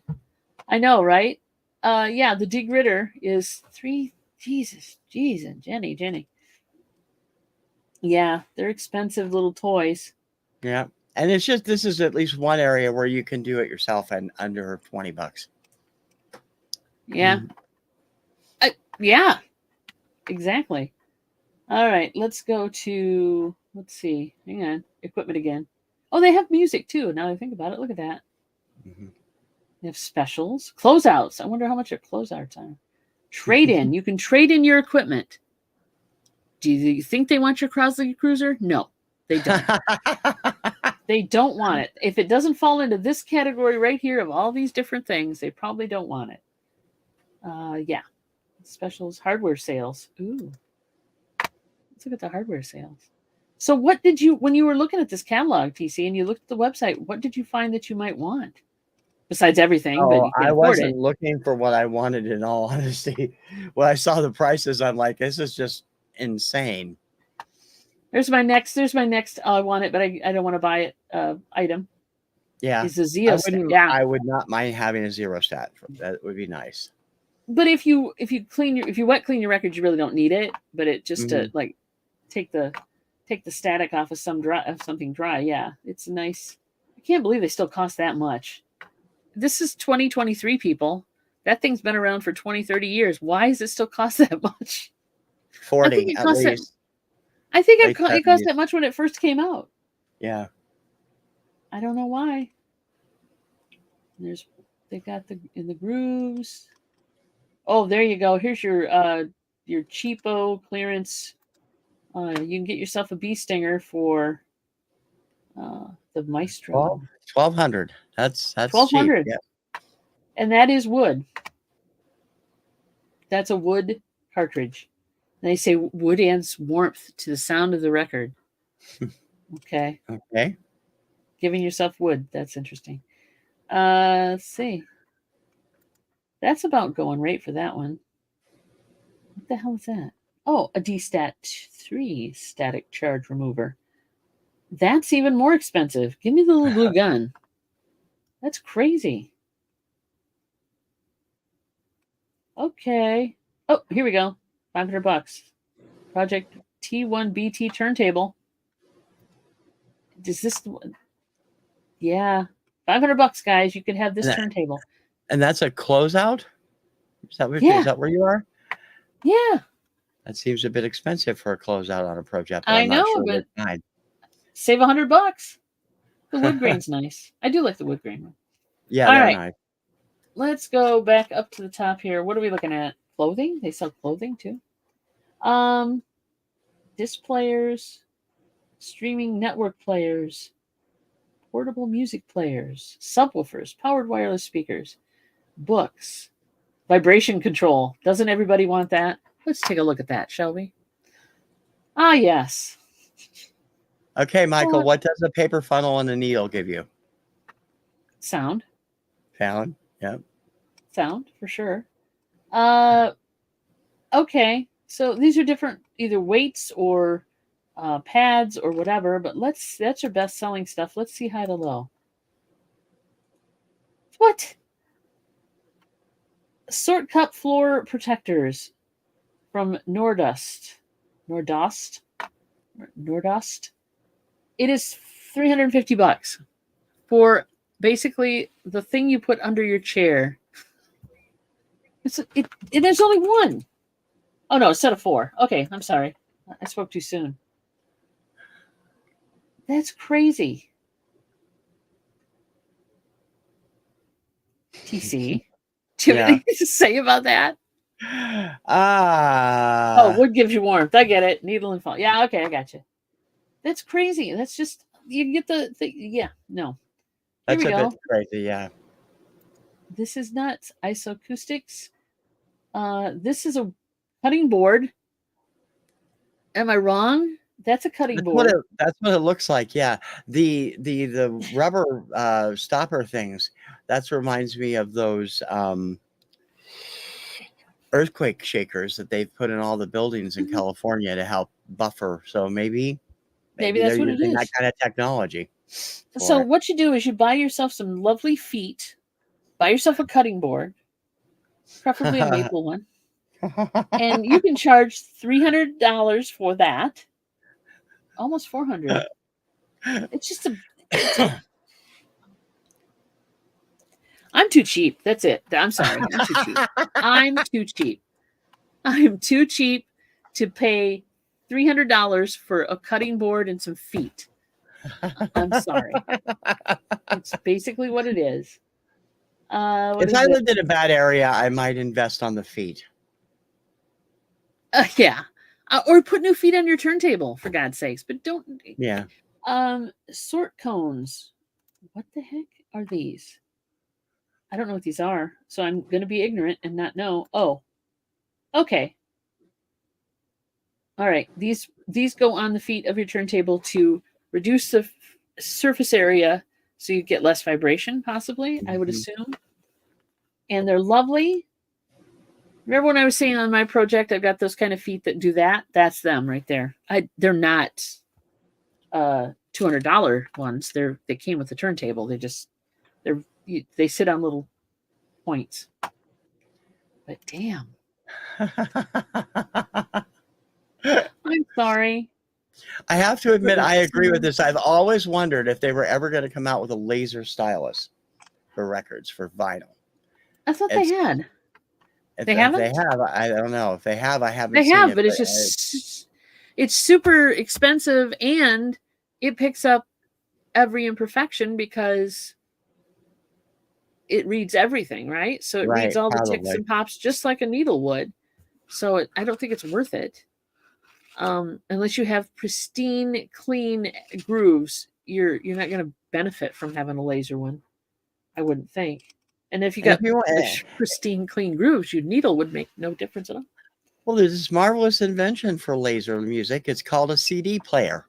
I know, right? Yeah, the degritter is $3. Jesus, Jenny. Yeah, they're expensive little toys. Yeah. And it's just, this is at least one area where you can do it yourself and under $20. Yeah. Yeah, exactly. All right, let's go to, let's see. Hang on. Equipment again. Oh, they have music too. Now that I think about it, look at that. Mhm. They have specials, closeouts. I wonder how much their closeouts are. Trade in. You can trade in your equipment. Do you think they want your Crosley Cruiser? No, they don't. They don't want it. If it doesn't fall into this category right here of all these different things, they probably don't want it. Yeah. Specials, hardware sales. Ooh. Let's look at the hardware sales. So what did you, when you were looking at this catalog, TC, and you looked at the website, what did you find that you might want? Besides everything, but Oh, you I can't afford wasn't it. looking for what I wanted, in all honesty. When I saw the prices, I'm like, this is just insane. There's my next, I want it, but I don't want to buy it item. Yeah. Is the Zeostat. Yeah. I would not mind having a zero stat. That would be nice. But if you wet clean your records, you really don't need it. But it just to Mhm. like take the static off of something dry. Yeah, it's nice. I can't believe they still cost that much. This is 2023, people. That thing's been around for 20, 30 years. Why does it still cost that much? I think 40 it at cost that. least. I think Late it cost 70s. that much when it first came out. Yeah. I don't know why. They got in the grooves. Oh, there you go. Here's your cheapo clearance. You can get yourself a bee stinger for the Maestro. 1,200. That's cheap. 1,200. Yeah. And that is wood. That's a wood cartridge. And they say wood adds warmth to the sound of the record. Okay. Okay. Giving yourself wood. That's interesting. Let's see. That's about going rate for that one. What the hell is that? Oh, a D-Stat 3 static charge remover. That's even more expensive. Give me the little blue gun. That's crazy. Okay. Oh, here we go. $500. Project T1BT turntable. Is this? Yeah, $500, guys. You could have this turntable. And that's a closeout? Is that where you are? Yeah. That seems a bit expensive for a closeout on a project. I I'm know, not sure but what save $100. The wood grain's nice. I do like the wood grain one. Yeah, all they're right. nice. Let's go back up to the top here. What are we looking at? Clothing? They sell clothing too. Disc players, streaming network players, portable music players, subwoofers, powered wireless speakers, books, vibration control. Doesn't everybody want that? Let's take a look at that, shall we? Ah, yes. Okay, Michael, what does a paper funnel and a needle give you? Sound. Sound. Yep. Sound, for sure. Okay. So these are different either weights or pads or whatever, but that's your best selling stuff. Let's see high to low. What? Sort cup floor protectors from Nordost. It is $350 for basically the thing you put under your chair. There's only one. Oh no, a set of 4. Okay, I'm sorry. I spoke too soon. That's crazy. TC, do you have anything to say about that? Oh, wood gives you warmth. I get it. Needle and fall. Yeah, okay, I got you. That's crazy. That's just, you get the yeah, no. That's a bit crazy, yeah. This is nuts. Isoacoustics. This is a cutting board. Am I wrong? That's a cutting board. That's what it looks like, yeah. The rubber stopper things, that reminds me of those earthquake shakers that they've put in all the buildings in California to help buffer. So maybe that's what it is. That kind of technology. So what you do is you buy yourself some lovely feet, buy yourself a cutting board, preferably a maple one, and you can charge $300 for that. almost 400. It's just I'm too cheap. That's it. I'm sorry. I'm too cheap. I'm too cheap. I'm too cheap to pay $300 for a cutting board and some feet. I'm sorry. It's basically what it is. If I lived in a bad area, I might invest on the feet. Yeah. Or put new feet on your turntable, for God's sakes. But don't. Yeah. Sort cones. What the heck are these? I don't know what these are, so I'm going to be ignorant and not know. Oh, okay. All right. These go on the feet of your turntable to reduce the surface area so you get less vibration, possibly, I would assume. And they're lovely. Remember when I was saying on my project, I've got those kind of feet that do that? That's them right there. They're not $200 ones. They came with the turntable. They sit on little points. But damn. I'm sorry. I have to admit, I agree with this. I've always wondered if they were ever going to come out with a laser stylus for records, for vinyl. I thought they had. They haven't? They have. I don't know. If they have, I haven't seen it. They have, but it's just, it's super expensive, and it picks up every imperfection because it reads everything, right? So it reads all the ticks and pops just like a needle would. So I don't think it's worth it. Unless you have pristine, clean grooves, you're not going to benefit from having a laser one. I wouldn't think. And if you got pristine, clean grooves, your needle would make no difference at all. Well, there's this marvelous invention for laser music. It's called a CD player.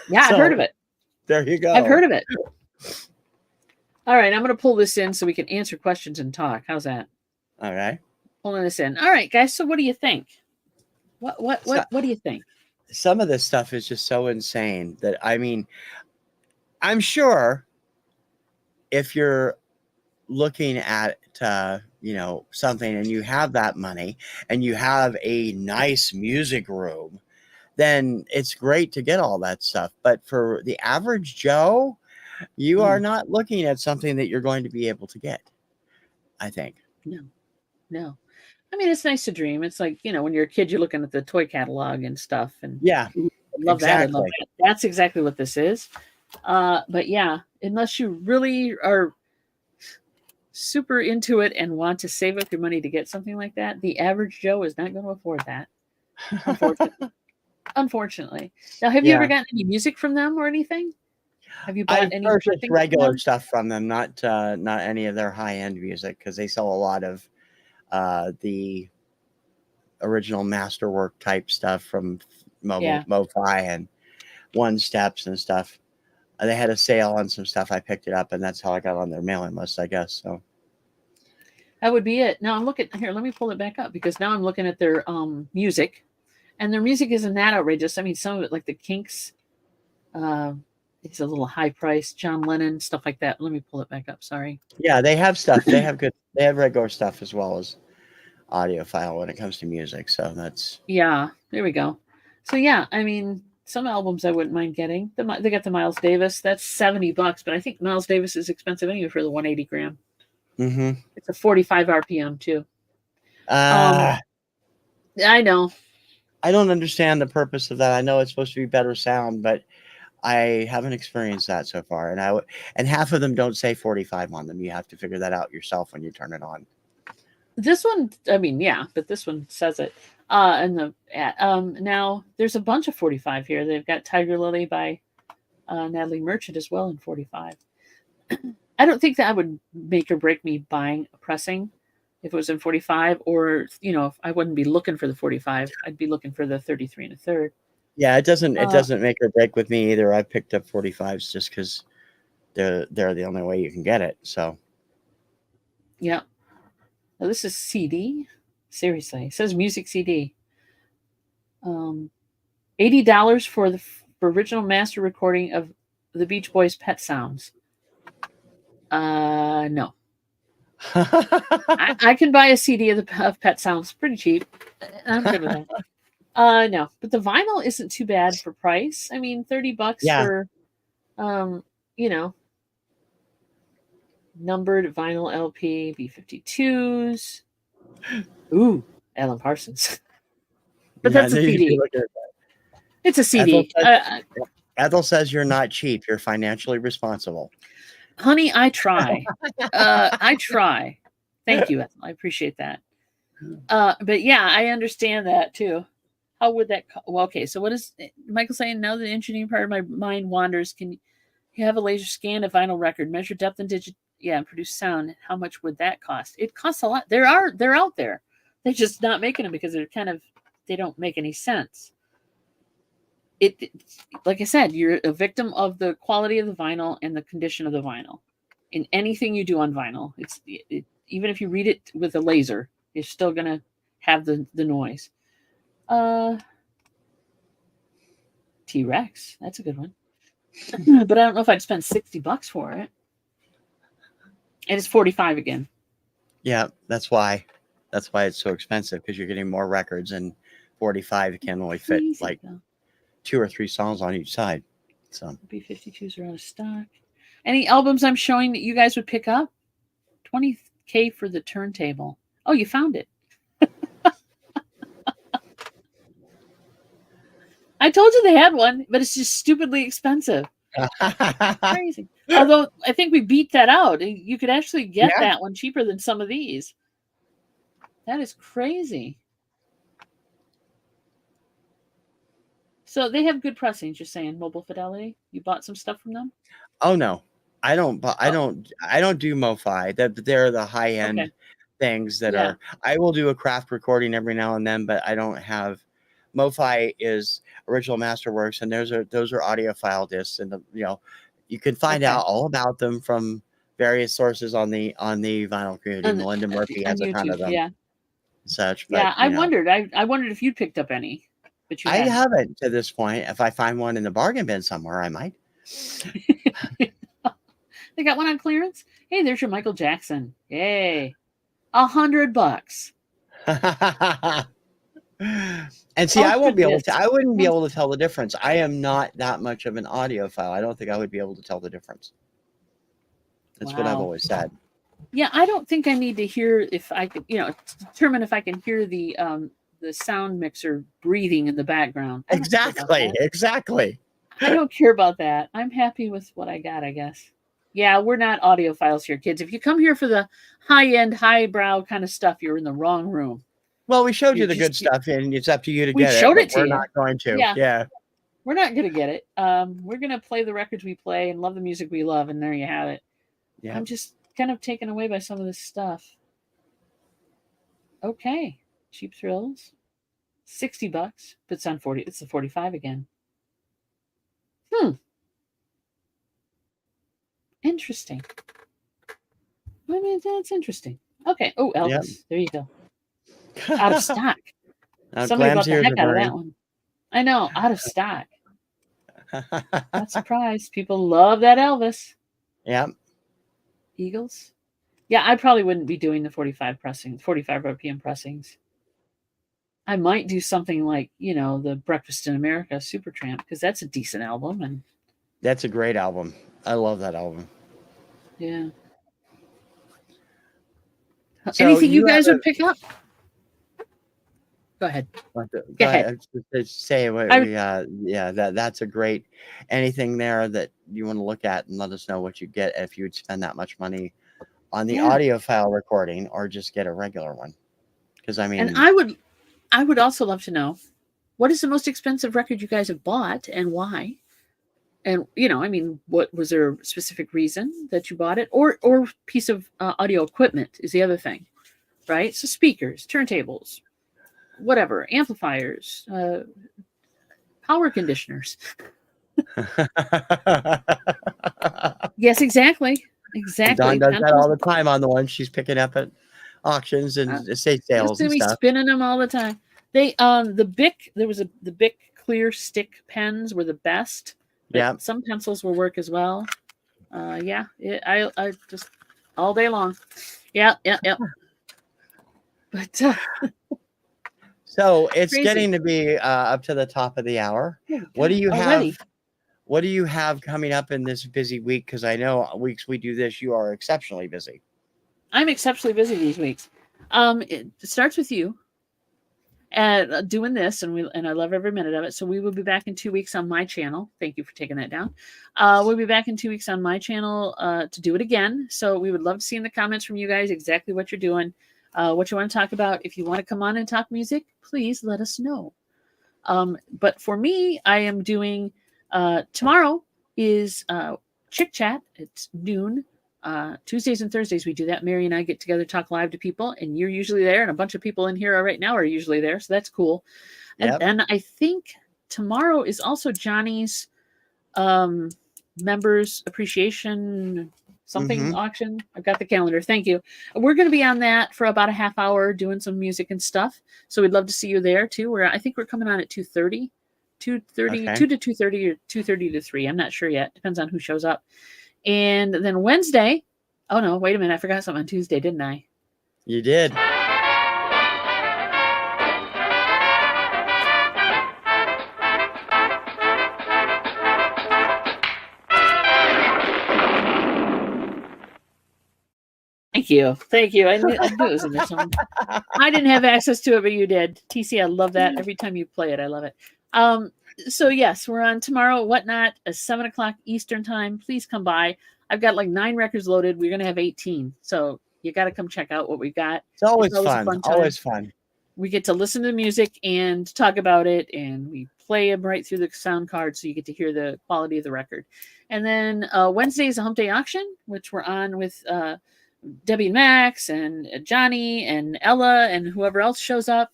Yeah, I've heard of it. There you go. I've heard of it. All right, I'm going to pull this in so we can answer questions and talk. How's that? All right. Pulling this in. All right, guys. So what do you think? What do you think? Some of this stuff is just so insane that, I mean, I'm sure if you're looking at something and you have that money and you have a nice music room, then it's great to get all that stuff. But for the average Joe, you are not looking at something that you're going to be able to get, I think. No. I mean, it's nice to dream. It's like, when you're a kid, you're looking at the toy catalog and stuff. And yeah, I love that. I love that. That's exactly what this is. But yeah, unless you really are super into it and want to save up your money to get something like that, the average Joe is not going to afford that. Unfortunately. Now, have you ever gotten any music from them or anything? Have you bought any regular stuff from them, not any of their high-end music, because they sell a lot of the original masterwork type stuff from Mo-Fi and One Steps and stuff. They had a sale on some stuff. I picked it up, and that's how I got on their mailing list, I guess. So that would be it. Now I'm looking here. Let me pull it back up because now I'm looking at their music, and their music isn't that outrageous. I mean, some of it, like the Kinks, it's a little high price. John Lennon, stuff like that. Let me pull it back up. Sorry. Yeah, they have stuff. They have regular stuff as well as audiophile when it comes to music. So that's there we go. So yeah, I mean, some albums I wouldn't mind getting. They got the Miles Davis. That's $70, but I think Miles Davis is expensive anyway for the 180 gram. Mm-hmm. It's a 45 RPM too. I know. I don't understand the purpose of that. I know it's supposed to be better sound, but I haven't experienced that so far. And half of them don't say 45 on them. You have to figure that out yourself when you turn it on. This one, I mean, yeah, but this one says it. Now there's a bunch of 45 here. They've got Tiger Lily by Natalie Merchant as well in 45. I don't think that would make or break me buying a pressing if it was in 45, or if I wouldn't be looking for the 45, I'd be looking for the 33 1/3. Yeah, it doesn't make or break with me either. I picked up 45s just because they're the only way you can get it. So yeah. Now this is CD. Seriously, it says music CD. $80 for the original master recording of the Beach Boys' Pet Sounds. No. I can buy a CD of Pet Sounds pretty cheap. I'm good with that. No, but the vinyl isn't too bad for price. I mean, $30 Yeah. for, you know, numbered vinyl LP, B52s. Ooh, Alan Parsons. But Yeah, that's a they usually CD. look at It's a Ethel CD. says, Ethel says you're not cheap. You're financially responsible. Honey, I try. I try. Thank you, Ethel. I appreciate that. But yeah, I understand that too. How would that? Well, okay. So what is Michael saying? Now the engineering part of my mind wanders. Can you have a laser scan a vinyl record, measure depth and digit? Yeah, and produce sound. How much would that cost? It costs a lot. They're out there. They're just not making them because they don't make any sense. It like I said, you're a victim of the quality of the vinyl and the condition of the vinyl. In anything you do on vinyl, even if you read it with a laser, you're still gonna have the noise. T-Rex, that's a good one. But I don't know if I'd spend $60 for it. And it's 45 again. Yeah, that's why it's so expensive, because you're getting more records, and 45 can only fit like 2 or 3 songs on each side. So B52s are out of stock. Any albums I'm showing that you guys would pick up? $20K for the turntable. Oh, you found it. I told you they had one, but it's just stupidly expensive. Crazy. Although I think we beat that out. You could actually get that one cheaper than some of these. That is crazy. So they have good pressings. You're saying Mobile Fidelity? You bought some stuff from them? Oh no, I don't. But I don't do MoFi. They're the high end things that are. I will do a craft recording every now and then, but I don't have. MoFi is Original Masterworks, and those are audiophile discs, and you can find out all about them from various sources on the vinyl community. Melinda Murphy has a ton of them. Yeah. Such, but I wondered. I wondered if you'd picked up any, but you haven't to this point. If I find one in the bargain bin somewhere, I might. They got one on clearance. Hey, there's your Michael Jackson. Yay, $100. And see, I won't be able to. I wouldn't be able to tell the difference. I am not that much of an audiophile. I don't think I would be able to tell the difference. That's what I've always said. Yeah, I don't think I need to hear if I could, determine if I can hear the sound mixer breathing in the background. Exactly. I don't care about that. I'm happy with what I got, I guess. Yeah, we're not audiophiles here, kids. If you come here for the high-end, highbrow kind of stuff, you're in the wrong room. Well, we showed you the good stuff, and it's up to you to get it. We showed it to you. We're not going to. Yeah. We're not going to get it. We're going to play the records we play and love the music we love, and there you have it. Yeah. I'm just kind of taken away by some of this stuff. Okay. Cheap Thrills. $60, but it's on 40. It's the 45 again. Interesting. I mean, that's interesting. Okay. Oh, Elvis. Yep. There you go. Out of stock. Somebody bought the heck out of that one. I know. Out of stock. Not surprised. People love that Elvis. Yep. Eagles. Yeah, I probably wouldn't be doing the 45 RPM pressings. I might do something like, the Breakfast in America Supertramp, because that's a decent album. And that's a great album. I love that album. Yeah. So anything you guys would pick up? Go ahead. Go ahead. Say that's a great. Anything there that you want to look at, and let us know what you get if you would spend that much money on the audiophile recording, or just get a regular one. Because I mean, and I would also love to know, what is the most expensive record you guys have bought and why? And what was there a specific reason that you bought it, or piece of audio equipment is the other thing, right? So speakers, turntables, whatever, amplifiers, power conditioners. Yes, exactly. Dawn does that all the time on the ones she's picking up at auctions and estate sales and stuff. Spinning them all the time. They the Bic, the Bic clear stick pens were the best. Yeah, some pencils will work as well. I just all day long. Yeah. But So it's Crazy. getting to be up to the top of the hour. Oh, What do God, you already? have? What do you have coming up in this busy week? Because I know weeks we do this, you are exceptionally busy. I'm exceptionally busy these weeks. It starts with you and doing this, and I love every minute of it. So we will be back in 2 weeks on my channel. Thank you for taking that down. We'll be back in 2 weeks on my channel to do it again. So we would love to see in the comments from you guys exactly what you're doing, what you want to talk about. If you want to come on and talk music, please let us know. But for me, I am doing tomorrow is Chick Chat. It's noon. Tuesdays and Thursdays we do that. Mary and I get together, talk live to people, and you're usually there, and a bunch of people in here right now are usually there, so that's cool. Yep. And then I think tomorrow is also Johnny's members appreciation something auction. I've got the calendar. Thank you. We're going to be on that for about a half hour doing some music and stuff. So we'd love to see you there too. I think we're coming on at 2:30, 2:30, Okay. 2 to 2:30 or 2:30 to 3. I'm not sure yet. Depends on who shows up. And then Wednesday, oh no, wait a minute. I forgot something on Tuesday, didn't I? You did. Thank you. Thank you. I knew it was in there somewhere. I didn't have access to it, but you did. TC, I love that. Every time you play it, I love it. So yes, we're on tomorrow, whatnot, at 7 o'clock Eastern time. Please come by. I've got like 9 records loaded. We're gonna have 18. So you got to come check out what we've got. It's always a fun. fun time. Always fun. We get to listen to music and talk about it, and we play them right through the sound card, so you get to hear the quality of the record. And then Wednesday is a Hump Day auction, which we're on with Debbie and Max and Johnny and Ella and whoever else shows up.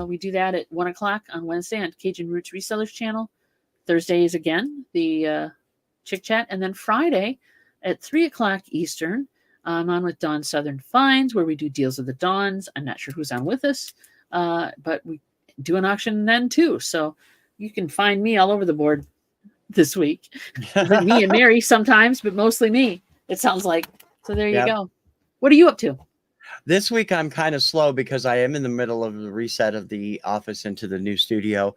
We do that at 1 o'clock on Wednesday on Cajun Roots Resellers channel. Thursday is again the Chick Chat, and then Friday at 3 o'clock Eastern, I'm on with Dawn Southern Finds, where we do deals of the Dawns. I'm not sure who's on with us, but we do an auction then too. So you can find me all over the board this week. Me and Mary sometimes, but mostly me, it sounds like. So there you go. What are you up to? This week I'm kind of slow because I am in the middle of the reset of the office into the new studio.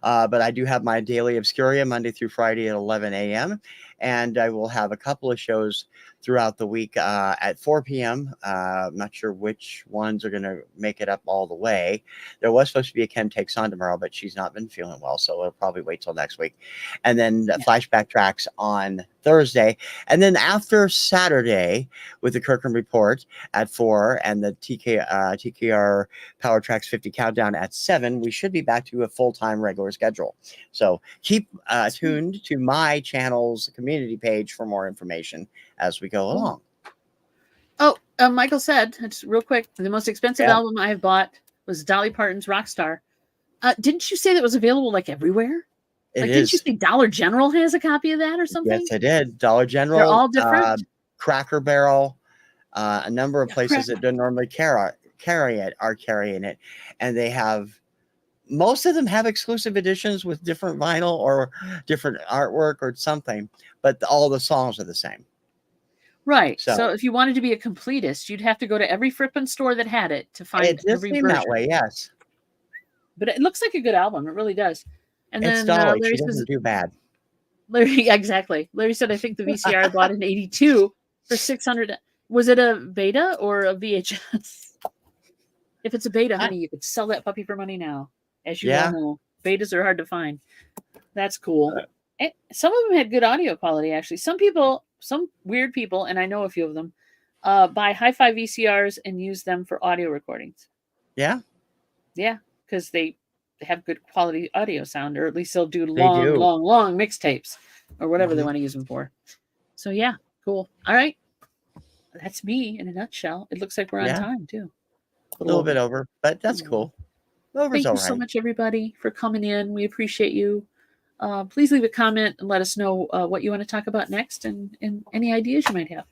But I do have my daily Obscuria Monday through Friday at 11 a.m. And I will have a couple of shows throughout the week at 4 p.m. I'm not sure which ones are going to make it up all the way. There was supposed to be a Kim Takes On tomorrow, but she's not been feeling well, so we'll probably wait till next week. And then flashback tracks on Thursday. And then after Saturday with the Kirkham Report at 4 and the TKR Power Tracks 50 Countdown at 7, we should be back to a full-time regular schedule. So keep tuned to my channel's community page for more information as we go along. Oh, Michael said, just real quick, the most expensive album I have bought was Dolly Parton's Rockstar. Didn't you say that was available like everywhere? Didn't you say Dollar General has a copy of that or something? Yes, I did. Dollar General. They're all different. Cracker Barrel, a number of places that don't normally carry it are carrying it, and they have. Most of them have exclusive editions with different vinyl or different artwork or something, but all the songs are the same. Right. So if you wanted to be a completist, you'd have to go to every frippin' store that had it to find every version. That way, yes. But it looks like a good album. It really does. And it's then Dolly. Larry she doesn't do bad. Larry, exactly. Larry said, I think the VCR I bought in '82 for $600. Was it a beta or a VHS? If it's a beta, honey, you could sell that puppy for money now. As you all know, betas are hard to find. That's cool. Some of them had good audio quality, actually. Some people, some weird people, and I know a few of them, buy hi-fi VCRs and use them for audio recordings. Yeah? Yeah, because they have good quality audio sound, or at least they'll do long mixtapes or whatever they want to use them for. So yeah, cool. All right. That's me in a nutshell. It looks like we're on time, too. A little bit over, but that's cool. Thank you so much, everybody, for coming in. We appreciate you. Please leave a comment and let us know what you want to talk about next and any ideas you might have.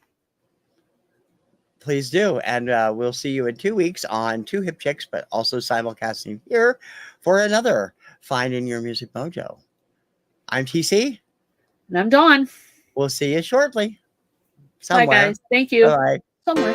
Please do. And we'll see you in 2 weeks on Two Hip Chicks, but also simulcasting here for another Find in Your Music Mojo. I'm TC. And I'm Dawn. We'll see you shortly. Somewhere. Bye, guys. Thank you. Bye. Somewhere.